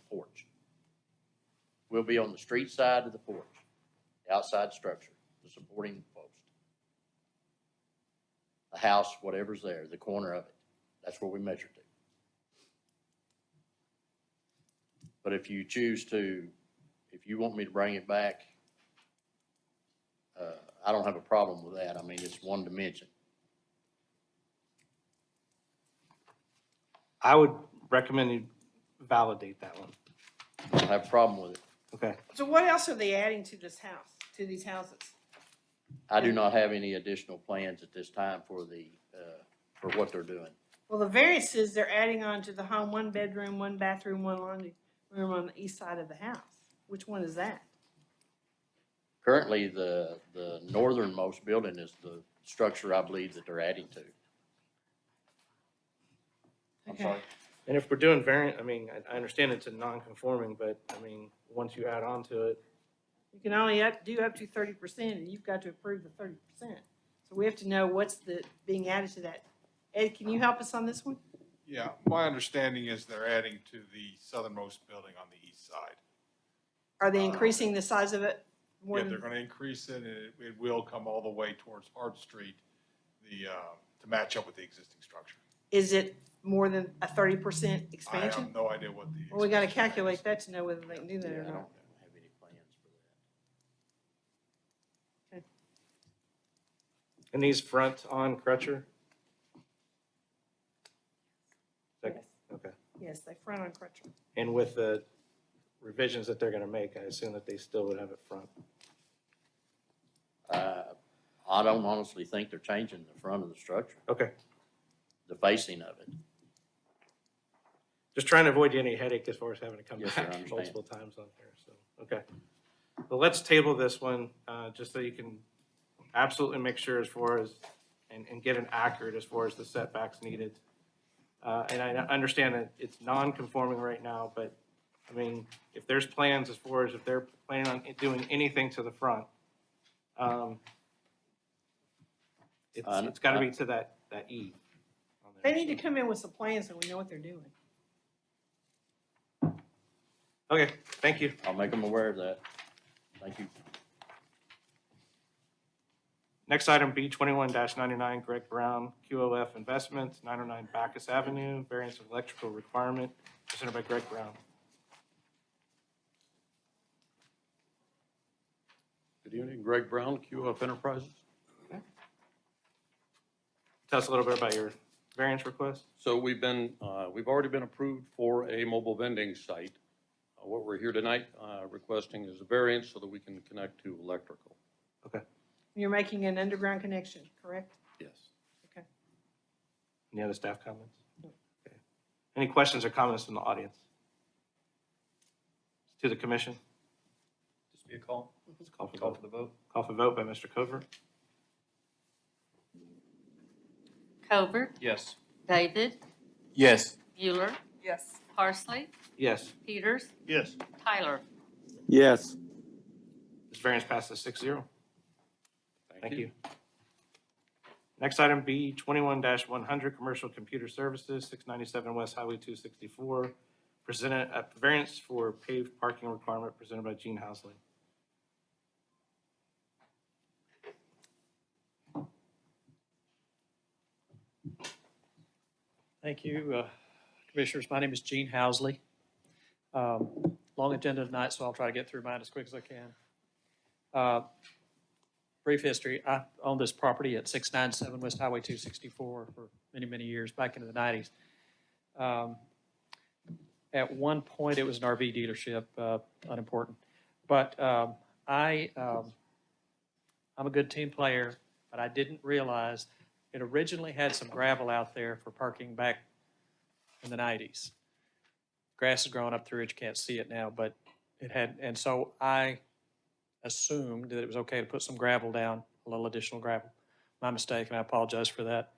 porch. We'll be on the street side of the porch, the outside structure, the supporting post. The house, whatever's there, the corner of it, that's where we measure to. But if you want me to bring it back, I don't have a problem with that. I mean, it's one dimension. I would recommend you validate that one. I don't have a problem with it. Okay. So what else are they adding to this house, to these houses? I do not have any additional plans at this time for what they're doing. Well, the variances, they're adding on to the home, 1 bedroom, 1 bathroom, 1 laundry room on the east side of the house. Which one is that? Currently, the northernmost building is the structure I believe that they're adding to. I'm sorry. And if we're doing variant, I mean, I understand it's a non-conforming, but I mean, once you add on to it, You can only do up to 30%, and you've got to approve the 30%. So we have to know what's being added to that. Ed, can you help us on this one? Yeah, my understanding is they're adding to the southernmost building on the east side. Are they increasing the size of it more Yeah, than? they're gonna increase it, and it will come all the way towards Hart Street, to match up with the existing structure. Is it more than a 30% I expansion? have no idea what the. Well, we gotta calculate that to know whether they can do that or I not. don't have any plans for that. and these front on Crutcher? Yes. Okay. Yes, they front on Crutcher. And with the revisions that they're gonna make, I assume that they still would have it front. I don't honestly think they're changing the front of the structure. Okay. the facing of it. Just trying to avoid any headache as far as having to come Yes, sir, I back understand. multiple times on here, so, okay. Well, let's table this one, just so you can absolutely make sure as far as, and get an accurate as far as the setbacks needed. And I understand that it's non-conforming right now, but, I mean, if there's plans as far as if they're planning on doing anything to the front, it's gotta be to that E. on there. They need to come in with some plans so we know what they're doing. Okay, thank you. I'll make them aware of that. Thank you. Next item, B 21-99, Greg Brown, QOF Investments, 909 Bacchus Avenue, variance of electrical requirement, presented by Greg Brown. Good evening, Greg Brown, QF Enterprises. Tell us a little bit about your variance request. So we've already been approved for a mobile vending site. What we're here tonight requesting is a variance so that we can connect to electrical. You're making an underground connection, correct? Yes. Okay. Any other staff comments? Okay. Any questions or comments from the audience? To the commission? This be a call? Let's call for Call for the vote. Call for vote by Mr. Cover. Cover, Yes. David, Yes. Bueller, Yes. Parsley, Yes. Peters, Yes. Tyler. Yes. This variance passes 6-0. Thank you. Next item, B 21-100, Commercial Computer Services, 697 West Highway 264. Presented a variance for paved parking requirement presented by Gene Housley. Thank you, Commissioners. My name is Gene Housley. Long agenda tonight, so I'll try to get through mine as quick as I can. Brief history, I owned this property at 697 West Highway 264 for many, many years, back into the 90s. At one point, it was an RV dealership, unimportant. But I'm a good team player, but I didn't realize it originally had some gravel out there for parking back in the 90s. Grass has grown up through it, you can't see it now, but it had, and so I assumed that it was okay to put some gravel down, a little additional gravel. My mistake, and I apologize for that.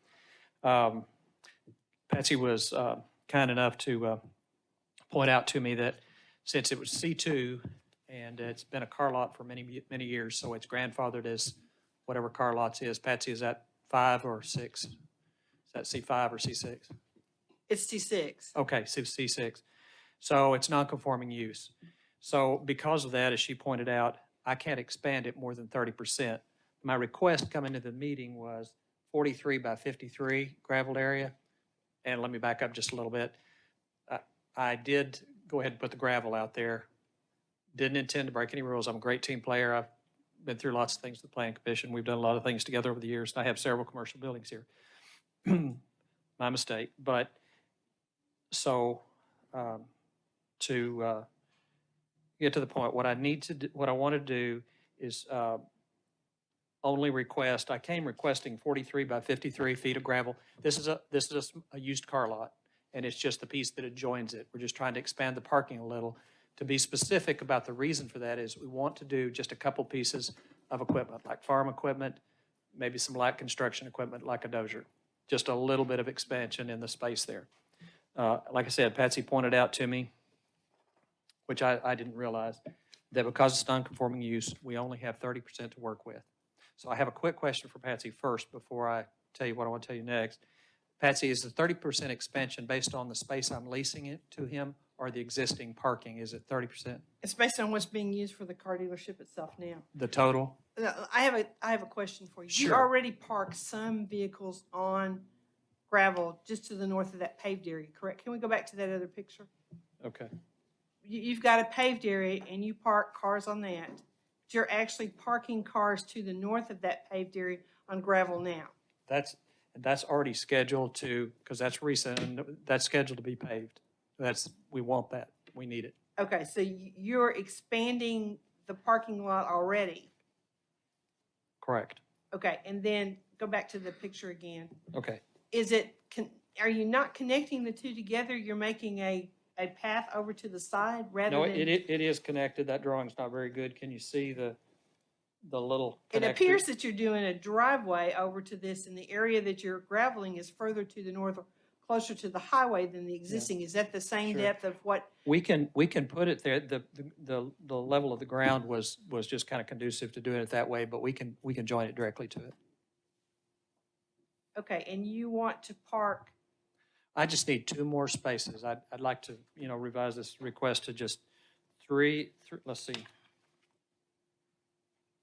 Patsy was kind enough to point out to me that since it was C2 and it's been a car lot for many, many years, so it's grandfathered as whatever car lots is. Patsy, is that 5 or 6? Is that C5 or C6? It's C6. Okay, C6. So it's non-conforming use. So because of that, as she pointed out, I can't expand it more than 30%. My request coming to the meeting was 43 by 53 gravel area. And let me back up just a little bit. I did go ahead and put the gravel out there. Didn't intend to break any rules. I'm a great team player. I've been through lots of things with the Planning Commission. We've done a lot of things together over the years. I have several commercial buildings here. My mistake. But so to get to the point, what I need to do, what I want to do is only request, I came requesting 43 by 53 feet of gravel. This is a used car lot, and it's just the piece that adjoins it. We're just trying to expand the parking a little. To be specific about the reason for that is we want to do just a couple pieces of equipment, like farm equipment, maybe some light construction equipment like a dozer. Just a little bit of expansion in the space there. Like I said, Patsy pointed out to me, which I didn't realize, that because it's non-conforming use, we only have 30% to work with. So I have a quick question for Patsy first before I tell you what I want to tell you next. Patsy, is the 30% expansion based on the space I'm leasing it to him or the existing parking? Is it 30%? It's based on what's being used for the car dealership itself now. The total? I have a question for you. You Sure. already park some vehicles on gravel just to the north of that paved area, correct? Can we go back to that other picture? Okay. You've got a paved area and you park cars on that. But you're actually parking cars to the north of that paved area on gravel now. That's already scheduled to, because that's recent, and that's scheduled to be paved. We want that. We need it. Okay, so you're expanding the parking lot already. Correct. Okay, and then go back to the picture again. Okay. is it, are you not connecting the two together? You're making a path over to the side rather No, than? it is connected. That drawing's not very good. Can you see the little It connector? appears that you're doing a driveway over to this, and the area that you're graveling is further to the north, closer to the highway than the existing. Is that the same Sure. depth of what? We can put it there. The level of the ground was just kind of conducive to doing it that way, but we can join it directly to it. Okay, and you want to park, I just need 2 more spaces. I'd like to, revise this request to just let's see,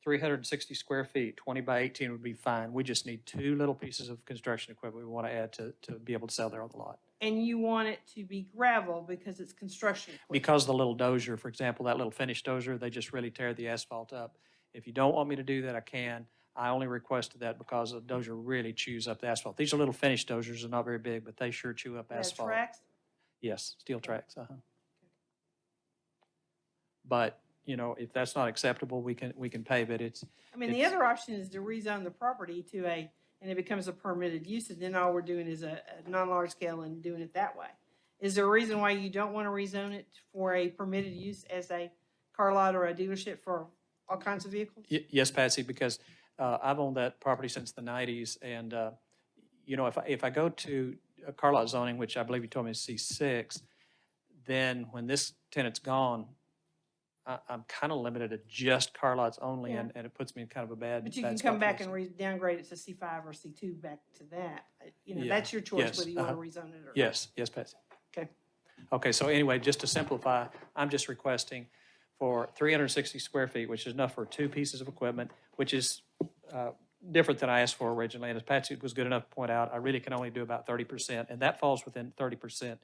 360 square feet, 20 by 18 would be fine. We just need 2 little pieces of construction equipment we want to add to be able to sell there on the lot. and you want it to be gravel because it's construction equipment. Because the little dozer, for example, that little finish dozer, they just really tear the asphalt up. If you don't want me to do that, I can. I only requested that because the dozer really chews up the asphalt. These are little finish dozers, are not very big, but they sure chew up They have asphalt. tracks? Yes, steel tracks, But, if that's not acceptable, we can pave it. I mean, the other option is to rezone the property to and it becomes a permitted use, and then all we're doing is a non-large scale and doing it that way. Is there a reason why you don't want to rezone it for a permitted use as a car lot or a dealership for all kinds of vehicles? Yes, Patsy, because I've owned that property since the 90s, and, if I go to a car lot zoning, which I believe you told me is C6, then when this tenant's gone, I'm kind of limited to just car lots only, Yeah. and it puts me in kind of a bad But you bad can spot come for back this. and downgrade it to C5 or C2 back to that. Yeah, That's your choice, yes, whether you want to rezone it or not. Yes, Patsy. Okay. Okay, so anyway, just to simplify, I'm just requesting for 360 square feet, which is enough for 2 pieces of equipment, which is different than I asked for originally. And as Patsy was good enough to point out, I really can only do about 30%, and that falls within 30%.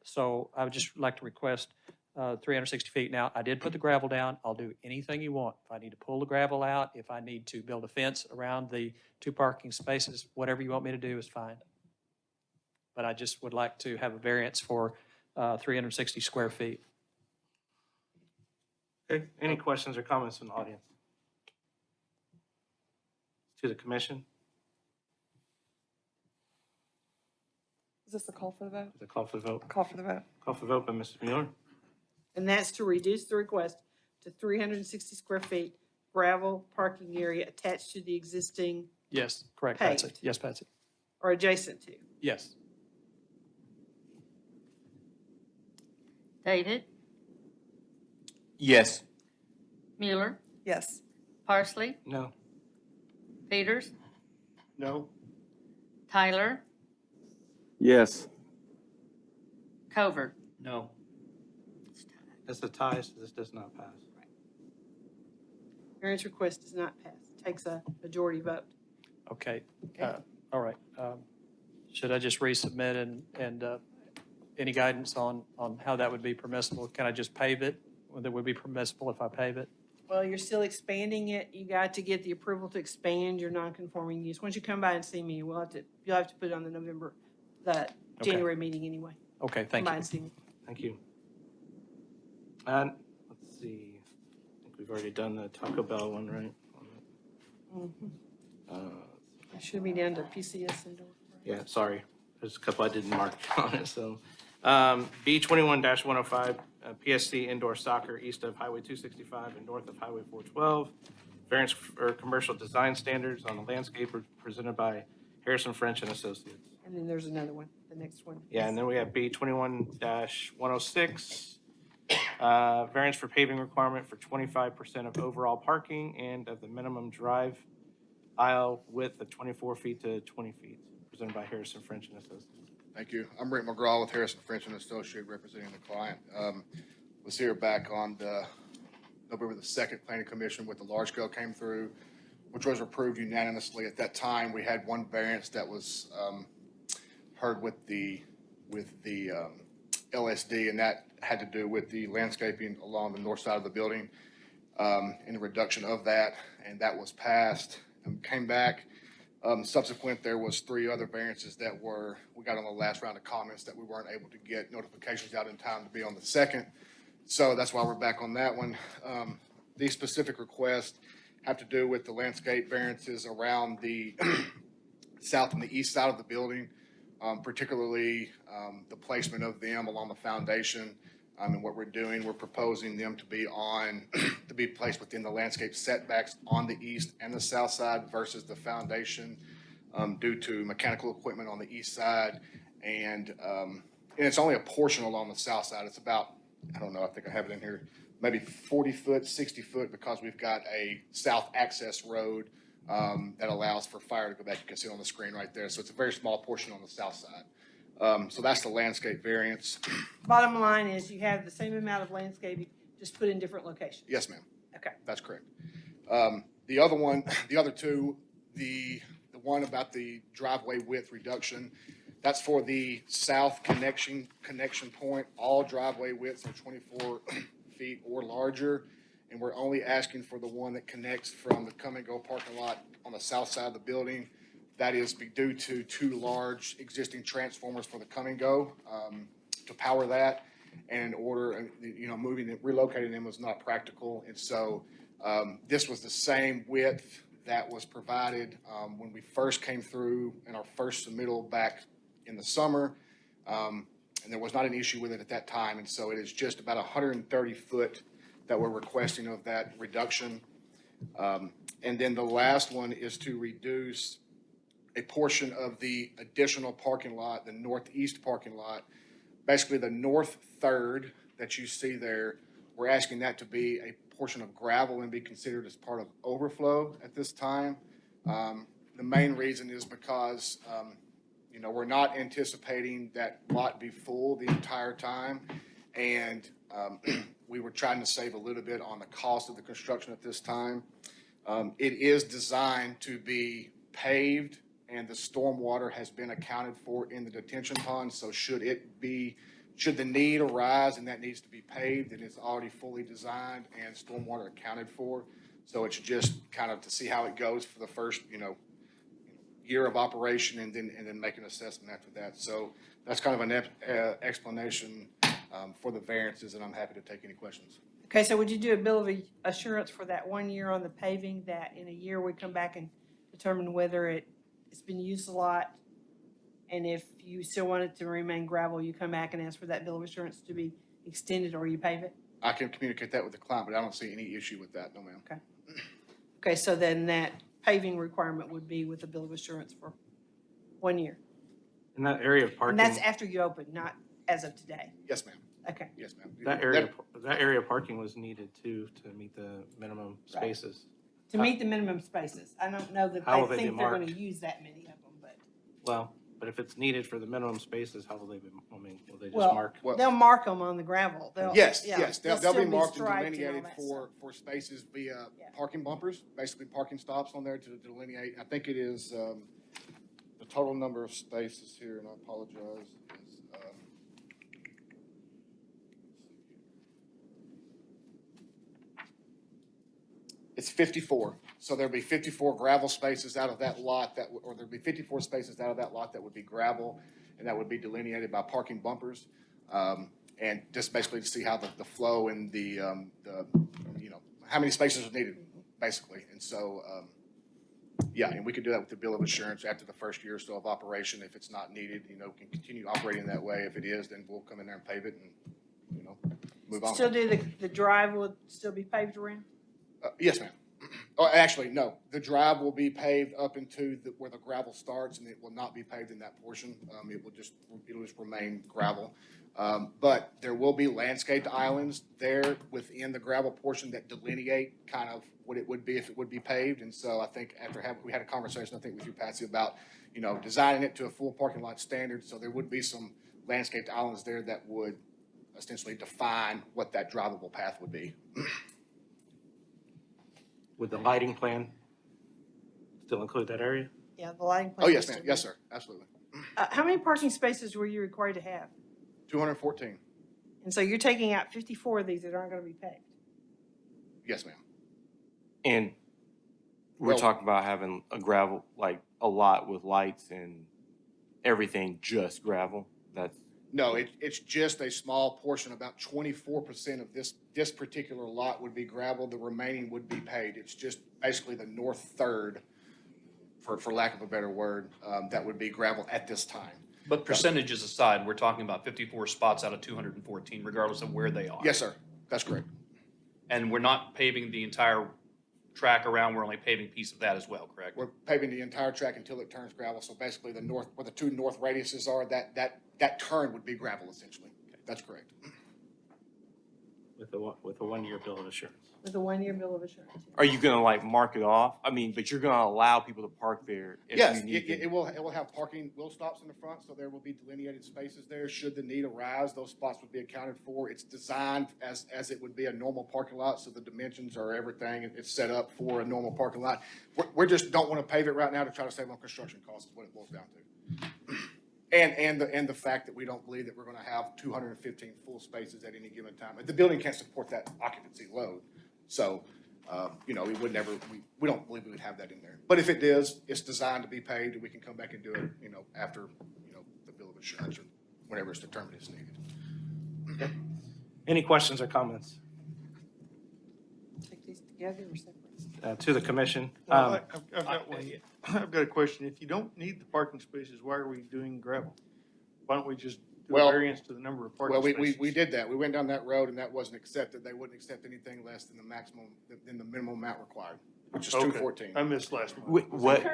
So I would just like to request 360 feet. Now, I did put the gravel down. I'll do anything you want. If I need to pull the gravel out, if I need to build a fence around the 2 parking spaces, whatever you want me to do is fine. But I just would like to have a variance for 360 square feet. Okay, any questions or comments from the audience? To the commission, Is this the call for the vote? the call for the vote. Call for the vote. Call for the vote by Mrs. Mueller. And that's to reduce the request to 360 square feet gravel parking area attached to the existing Yes, correct, Patsy. Paved. Yes, Patsy. or adjacent to. Yes. David, Yes. Mueller, Yes. Parsley, No. Peters, No? Tyler, Yes. Covert. No. That's a tie, so this does not pass. Variance request does not pass. Takes a majority vote. Okay, all right. Should I just resubmit and any guidance on how that would be permissible? Can I just pave it? Would it be permissible if I pave it? Well, you're still expanding it. You got to get the approval to expand your non-conforming use. Once you come by and see me, you'll have to put it on the January meeting anyway. Okay, Come thank by you. and see me. Thank you. And let's see, I think we've already done the Taco Bell one, right? I should be down to PCS indoor. Yeah, sorry. There's a couple I didn't mark on it, so. B 21-105, PSC indoor soccer east of Highway 265 and north of Highway 412. Variance for commercial design standards on the landscape presented by Harrison French and Associates. And then there's another one, the next one. Yeah, and then we have B 21-106, variance for paving requirement for 25% of overall parking and of the minimum drive aisle width of 24 feet to 20 feet, presented by Harrison French and Associates. Thank you. I'm Rick McGraw with Harrison French and Associate representing the client. Was here back on the November the 2nd Planning Commission with the large scale came through, which was approved unanimously. At that time, we had one variance that was heard with the LSD, and that had to do with the landscaping along the north side of the building and the reduction of that, and that was passed and came back. Subsequent, there was 3 other variances that we got on the last round of comments that we weren't able to get notifications out in time to be on the 2nd. So that's why we're back on that one. These specific requests have to do with the landscape variances around the south and the east side of the building, particularly the placement of them along the foundation. And what we're doing, we're proposing them to be to be placed within the landscape setbacks on the east and the south side versus the foundation due to mechanical equipment on the east side. And it's only a portion along the south side. It's about, I don't know, I think I have it in here, maybe 40 foot, 60 foot, because we've got a south access road that allows for fire to go back. You can see it on the screen right there. So it's a very small portion on the south side. So that's the landscape variance. Bottom line is you have the same amount of landscaping, just put in different locations. Yes, ma'am. Okay. That's correct. The other two, the one about the driveway width reduction, that's for the south connection point. All driveway widths are 24 feet or larger, and we're only asking for the one that connects from the come and go parking lot on the south side of the building. That is due to two large existing transformers for the come and go to power that. And in order, relocating them was not practical. And so this was the same width that was provided when we first came through in our first submittal back in the summer. And there was not an issue with it at that time. And so it is just about 130 foot that we're requesting of that reduction. And then the last one is to reduce a portion of the additional parking lot, the northeast parking lot, basically the north third that you see there. We're asking that to be a portion of gravel and be considered as part of overflow at this time. The main reason is because, we're not anticipating that lot be full the entire time. And we were trying to save a little bit on the cost of the construction at this time. It is designed to be paved, and the stormwater has been accounted for in the detention pond. So should the need arise and that needs to be paved, then it's already fully designed and stormwater accounted for. So it's just kind of to see how it goes for the first, year of operation and then make an assessment after that. So that's kind of an explanation for the variances, and I'm happy to take any questions. Okay, so would you do a bill of assurance for that 1 year on the paving, that in a year we come back and determine whether it's been used a lot, and if you still want it to remain gravel, you come back and ask for that bill of assurance to be extended, or you pave it? I can communicate that with the client, but I don't see any issue with that, no ma'am. Okay. Okay, so then that paving requirement would be with a bill of assurance for 1 year. In that area of parking. And that's after you open, not as of today? Yes, ma'am. Okay. Yes, ma'am. That area of parking was needed too, to meet the minimum spaces. To meet the minimum spaces. I don't know that How will they they be think they're gonna marked? use that many of them, but. Well, but if it's needed for the minimum spaces, how will they be, will they just Well, mark? they'll mark them on the gravel. They'll- Yes, yeah, yes, they'll be still marked and striped all delineated that for spaces via parking bumpers, basically parking stops on there to delineate. I think it is, the total number of spaces here, and I apologize, is, it's 54. So there'll be 54 gravel spaces out of that lot or there'll be 54 spaces out of that lot that would be gravel, and that would be delineated by parking bumpers. And just basically to see how the flow and the how many spaces are needed, basically. And so, and we could do that with the bill of assurance after the first year or so of operation. If it's not needed, we can continue operating that way. If it is, then we'll come in there and pave it and, move on. Still do the drive will still be paved around? Yes, ma'am. Oh, actually, no. The drive will be paved up into where the gravel starts, and it will not be paved in that portion. It'll just remain gravel. But there will be landscaped islands there within the gravel portion that delineate kind of what it would be if it would be paved. And so I think we had a conversation, I think, with you, Patsy, about, designing it to a full parking lot standard. So there would be some landscaped islands there that would essentially define what that drivable path would be. Would the lighting plan still include that area? Yeah, the lighting plan. Oh, yes, ma'am. Yes, sir. Absolutely. How many parking spaces were you required to have? 214. And so you're taking out 54 of these that aren't gonna be paved? Yes, ma'am. And we're talking about having a gravel, like a lot with lights and everything, just gravel? That's No, it's just a small portion. About 24% of this particular lot would be gravel. The remaining would be paved. It's just basically the north third for lack of a better word, that would be gravel at this time. But percentages aside, we're talking about 54 spots out of 214, regardless of where they are. Yes, sir. That's correct. And we're not paving the entire track around, we're only paving a piece of that as well, correct? We're paving the entire track until it turns gravel. So basically the north, where the two north radiuses are, that turn would be gravel essentially. That's correct. With a one-year bill of assurance. With a 1-year bill of assurance. Are you gonna like mark it off? I mean, but you're gonna allow people to park there if Yes, you need to. it will have parking wheel stops in the front, so there will be delineated spaces there. Should the need arise, those spots would be accounted for. It's designed as it would be a normal parking lot, so the dimensions are everything. It's set up for a normal parking lot. We just don't want to pave it right now to try to save on construction costs is what it boils down to. And the fact that we don't believe that we're going to have 215 full spaces at any given time. The building can't support that occupancy load. So, we would never, we don't believe we would have that in there. But if it is, it's designed to be paved, and we can come back and do it, after, the bill of assurance or whenever it's determined it's needed. Okay. Any questions or comments Take these together or separate? to the commission? Well, I've got one. I've got a question. If you don't need the parking spaces, why are we doing gravel? Why don't we just do a variance to the number of parking spaces? We did that. We went down that road and that wasn't accepted. They wouldn't accept anything less than the minimum amount required, which is 214. I missed last month. What?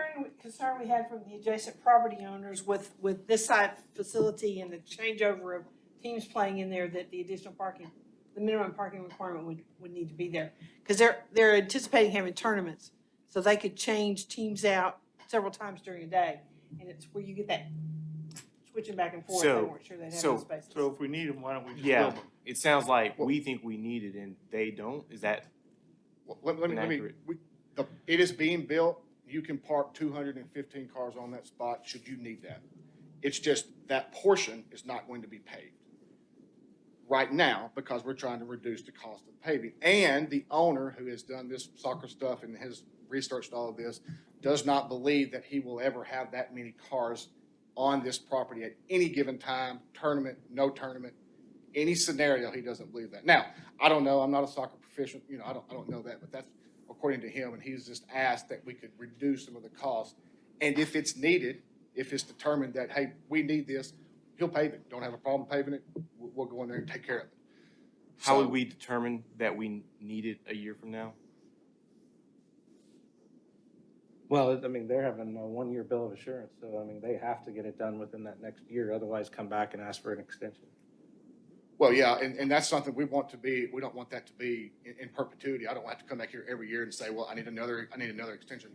Concern we had from the adjacent property owners with this side facility and the changeover of teams playing in there, that the additional parking, the minimum parking requirement would need to be there. Because they're anticipating having tournaments, so they could change teams out several times during a day. And it's where you get that switching back and forth. They weren't sure they'd have those spaces. So if we need them, why don't we just Yeah, build them? it sounds like we think we need it and they don't. Is that Let me, inaccurate? it is being built. You can park 215 cars on that spot should you need that. It's just that portion is not going to be paved right now because we're trying to reduce the cost of paving. And the owner who has done this soccer stuff and has researched all of this does not believe that he will ever have that many cars on this property at any given time, tournament, no tournament, any scenario. He doesn't believe that. Now, I don't know. I'm not a soccer proficient. I don't know that, but that's according to him. And he's just asked that we could reduce some of the costs. And if it's needed, if it's determined that, hey, we need this, he'll pave it. Don't have a problem paving it. We'll go in there and take care of it. How would we determine that we need it a year from now? Well, I mean, they're having a one-year bill of assurance, so I mean, they have to get it done within that next year, otherwise come back and ask for an extension. Well, yeah, and that's something we don't want that to be in perpetuity. I don't have to come back here every year and say, well, I need another extension.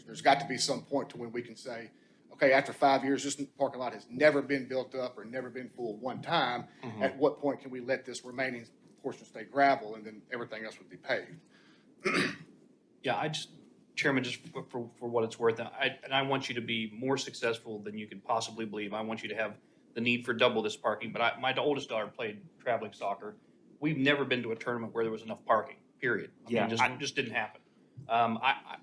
There's got to be some point to when we can say, okay, after 5 years, this parking lot has never been built up or never been full one time. Mm-hmm. At what point can we let this remaining portion stay gravel and then everything else would be paved? Yeah, Chairman, just for what it's worth, I want you to be more successful than you can possibly believe. I want you to have the need for double this parking, but my oldest daughter played traveling soccer. We've never been to a tournament where there was enough parking, period. Just didn't happen.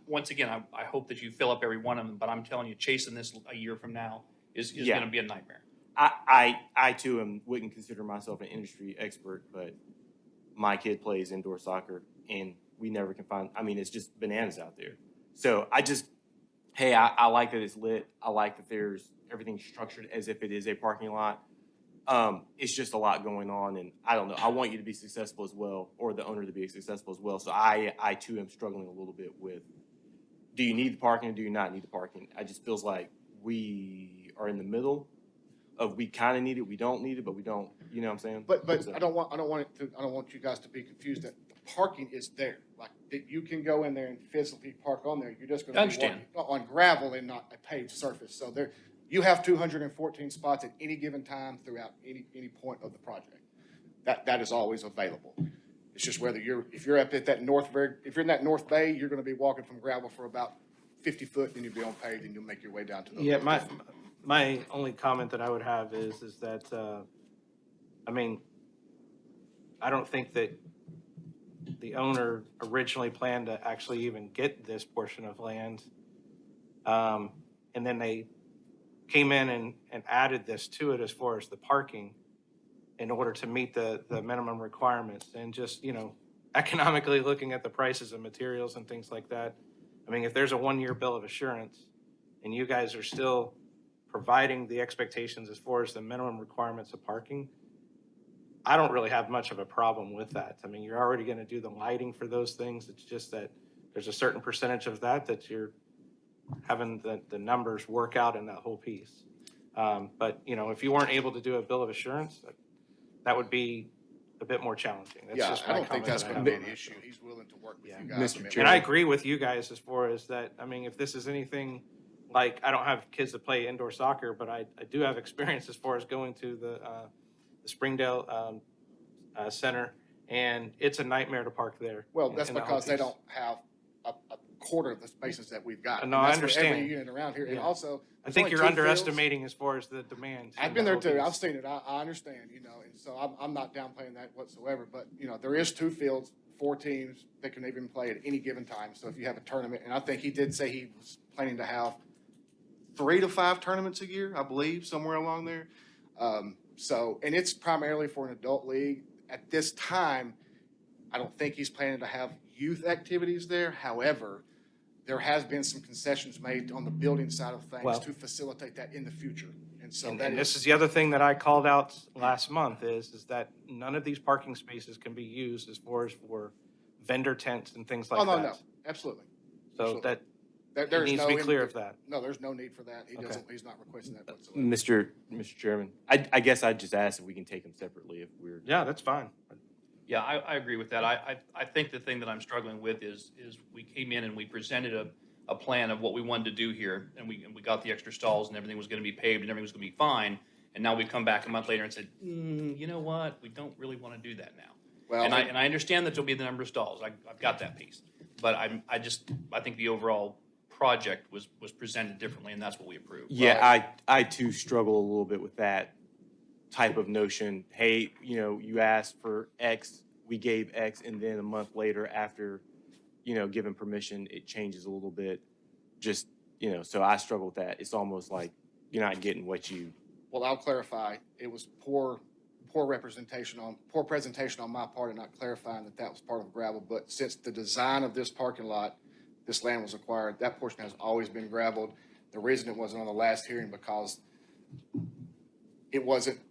Once again, I hope that you fill up every one of them, but I'm telling you, chasing this a year from now is going to be a nightmare. I too wouldn't consider myself an industry expert, but my kid plays indoor soccer and we never can find, I mean, it's just bananas out there. So I like that it's lit. I like that there's everything structured as if it is a parking lot. It's just a lot going on, and I don't know. I want you to be successful as well, or the owner to be successful as well. So I too am struggling a little bit with, do you need the parking or do you not need the parking? I just feels like we are in the middle of we kind of need it, we don't need it, but we don't. You know what I'm saying? But I don't want you guys to be confused that the parking is there. Like that you can go in there and physically park on there. You're just going to be walking on gravel and not a paved surface. So there, you have 214 spots at any given time throughout any point of the project. That is always available. It's just whether if you're in that north bay, you're going to be walking from gravel for about 50 foot, then you'll be on paved, and you'll make your way down to the. Yeah, my only comment that I would have is that I mean, I don't think that the owner originally planned to actually even get this portion of land, and then they came in and added this to it as far as the parking in order to meet the minimum requirements. And just, economically looking at the prices of materials and things like that, I mean, if there's a one-year bill of assurance and you guys are still providing the expectations as far as the minimum requirements of parking, I don't really have much of a problem with that. I mean, you're already going to do the lighting for those things. It's just that there's a certain percentage of that you're having the numbers work out in that whole piece. But, you know, if you weren't able to do a bill of assurance, that would be a bit more challenging. That's Yeah, just I my don't think comment that's that I gonna have be on an that. issue. He's willing to work with Yeah. you guys. Mr. And I agree with you guys as far as that. I mean, if this is anything like, I don't have kids that play indoor soccer, but I do have experience as far as going to the Springdale Center, and it's a nightmare to park there. Well, in- that's in that whole because they piece. don't have a quarter of the spaces that we've got. No, And I that's with every understand. unit around here. And Yeah. also, I there's think only you're 2 fields. underestimating as far as the demand. I've in been that there whole too. piece. I've seen it. I understand, you know, and so I'm not downplaying that whatsoever. But, you know, there is 2 fields, 4 teams that can even play at any given time. So if you have a tournament, and I think he did say he was planning to have 3 to 5 tournaments a year, I believe, somewhere along there. So, and it's primarily for an adult league. At this time, I don't think he's planning to have youth activities there. However, there has been some concessions made on the building side of things Well- to facilitate that in the future. And so And that and this is, is the other thing that I called out last month is that none of these parking spaces can be used as far as for vendor tents and things like oh, that. no, absolutely. So absolutely. that, There- it there's needs to no be clear in- of that. No, there's no need for that. He Okay. doesn't, he's not requesting that whatsoever. Mr. Chairman, I guess I'd just ask if we can take them separately if we're. Yeah, that's fine. Yeah, I agree with that. I think the thing that I'm struggling with is we came in and we presented a plan of what we wanted to do here, and we got the extra stalls and everything was gonna be paved and everything was gonna be fine, and now we come back a month later and said, you know what, we don't really wanna do that now. Well, And I understand that there'll be the number of stalls, I've got that piece, but I think the overall project was presented differently, and that's what we approved. Yeah, I too struggle a little bit with that type of notion. Hey, you know, you asked for X, we gave X, and then a month later after, you know, given permission, it changes a little bit. Just, you know, so I struggle with that. It's almost like you're not getting what you. Well, I'll clarify. It was poor presentation on my part in not clarifying that was part of gravel. But since the design of this parking lot, this land was acquired, that portion has always been gravelled. The reason it wasn't on the last hearing because we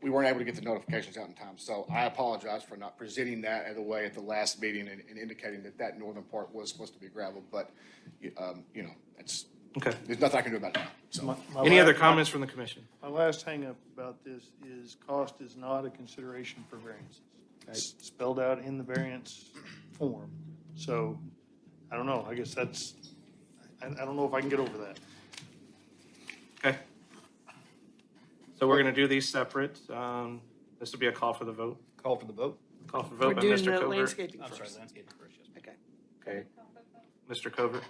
weren't able to get the notifications out in time. So I apologize for not presenting that at the way at the last meeting and indicating that northern part was supposed to be gravel. But, you know, Okay. there's nothing I can do about it now. So. My Any other last- comments from the commission? My last hangup about this is cost is not a consideration for variances. It's spelled out in the variance form. So, I don't know, I guess I don't know if I can get over that. Okay. So we're gonna do these separate. This will be a call for the vote. Call for the vote? Call for We're vote by doing Mr. the Covert. landscaping I'm sorry, first. landscaping first, yes. Okay. Okay. Mr. Covert?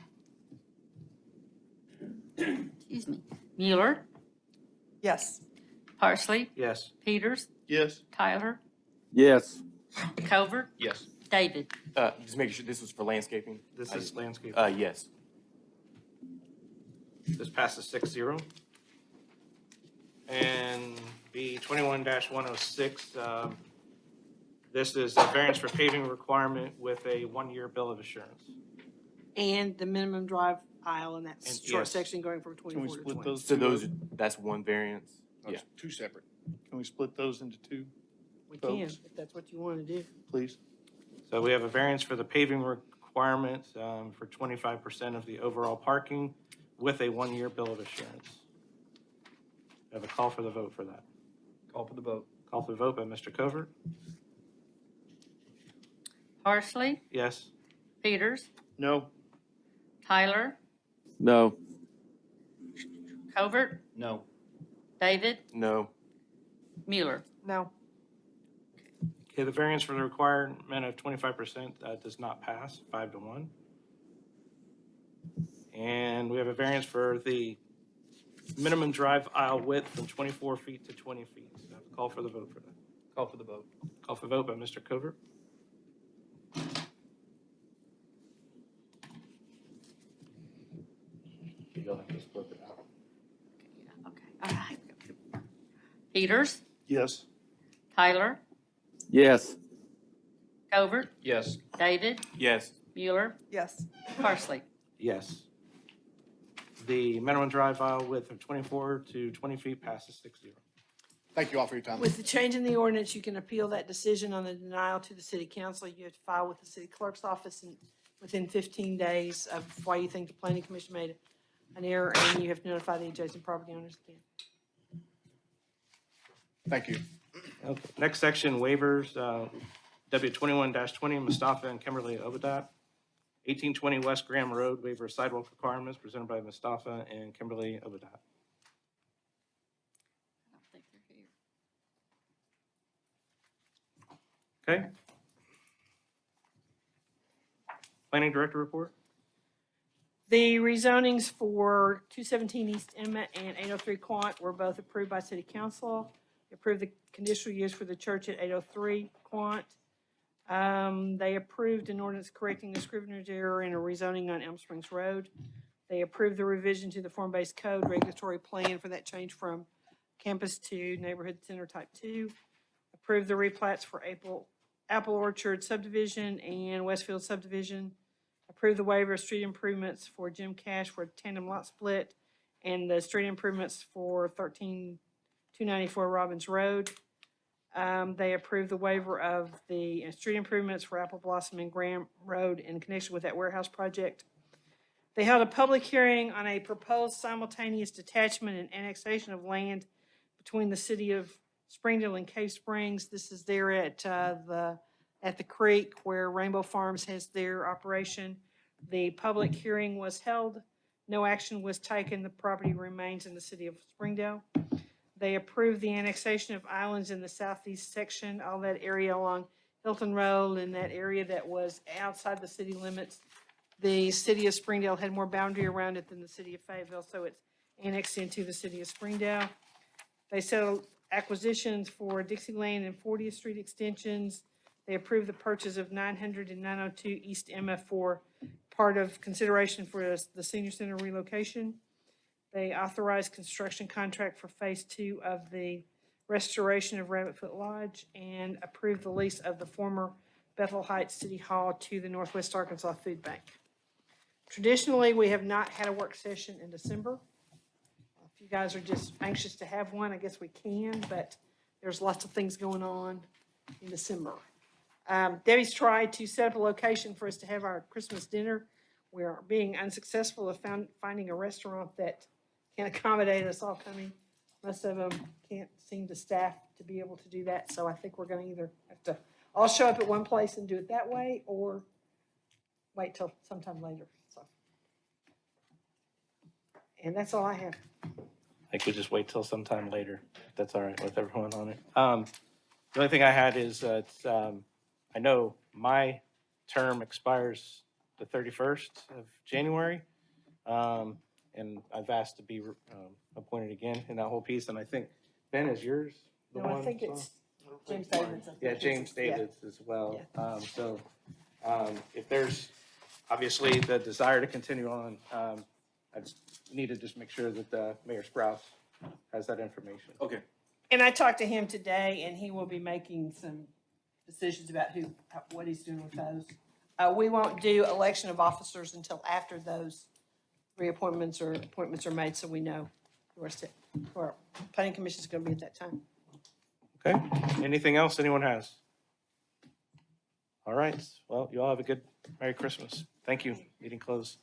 Excuse me. Mueller, Yes. Parsley, Yes. Peters, Yes. Tyler, Yes. Covert, Yes. David. Just making sure this was for landscaping. This is landscape. Yes. This passes 6-0. And B 21-106, this is a variance for paving requirement with a 1-year bill of assurance. And the minimum drive aisle in that And short yes. section going from Can we 24 to split 20. those So two? that's one variance. Those Yeah. Two separate. Can we split those into 2, We can, folks? if that's what you want to do. please? So we have a variance for the paving requirement for 25% of the overall parking with a 1-year bill of assurance. I have a call for the vote for that. Call for the vote. Call for the vote by Mr. Covert. Parsley, Yes. Peters, No? Tyler, No. Covert, No. David, No. Mueller. No. Okay, the variance for the requirement of 25% does not pass, 5-1. And we have a variance for the minimum drive aisle width from 24 feet to 20 feet. So I have a call for the vote for that. Call for the vote. Call for vote by Mr. Covert. You'll have to split it out. Okay, all right. Peters, Yes. Tyler, Yes. Covert, Yes. David, Yes. Mueller, Yes. Parsley. Yes. the minimum drive aisle width of 24 to 20 feet passes 6-0. Thank you all for your time. With the change in the ordinance, you can appeal that decision on the denial to the city council. You have to file with the city clerk's office within 15 days of why you think the planning commission made an error, and you have to notify the adjacent property owners again. Thank you. Okay. Next section, waivers, W21-20, Mustafa and Kimberly Obadat. 1820 West Graham Road, waiver of sidewalk requirements presented by Mustafa and Kimberly Obadat. I don't think they're here. Okay. Planning Director report? The rezonings for 217 East Emma and 803 Quant were both approved by city council. Approved the conditional use for the church at 803 Quant. They approved an ordinance correcting the scrivener's error in a rezoning on Elm Springs Road. They approved the revision to the form-based code regulatory plan for that change from campus to neighborhood center type 2. Approved the replats for Apple Orchard subdivision and Westfield subdivision. Approved the waiver of street improvements for Jim Cash for a tandem lot split and the street improvements for 13294 Robbins Road. They approved the waiver of the street improvements for Apple Blossom and Graham Road in connection with that warehouse project. They held a public hearing on a proposed simultaneous detachment and annexation of land between the city of Springdale and Cave Springs. This is there at the creek where Rainbow Farms has their operation. The public hearing was held. No action was taken. The property remains in the city of Springdale. They approved the annexation of islands in the southeast section, all that area along Hilton Road and that area that was outside the city limits. The city of Springdale had more boundary around it than the city of Fayetteville, so it's annexed into the city of Springdale. They settled acquisitions for Dixieland and 40th Street extensions. They approved the purchase of 900 and 902 East Emma for part of consideration for the senior center relocation. They authorized construction contract for phase 2 of the restoration of Rabbit Foot Lodge and approved the lease of the former Bethel Heights City Hall to the Northwest Arkansas Food Bank. Traditionally, we have not had a work session in December. If you guys are just anxious to have one, I guess we can, but there's lots of things going on in December. Debbie's tried to set up a location for us to have our Christmas dinner. We're being unsuccessful of finding a restaurant that can accommodate us all coming. Most of them can't seem to staff to be able to do that, so I think we're going to either have to all show up at one place and do it that way, or wait till sometime later. So, and that's all I have. I think we just wait till sometime later, if that's all right with everyone on it. The only thing I had is that I know my term expires the 31st of January, and I've asked to be appointed again in that whole piece, and I think, Ben, is yours the No, one? I think it's James David's. Yeah, James David's as well. If there's obviously the desire to continue on, I just need to just make sure that Mayor Sprouse has that information. Okay. And I talked to him today, and he will be making some decisions about what he's doing with those. We won't do election of officers until after those reappointments or appointments are made, so we know who our planning commission is going to be at that time. Okay, anything else anyone has? All right, well, you all have a good Merry Christmas. Thank you. Meeting closed.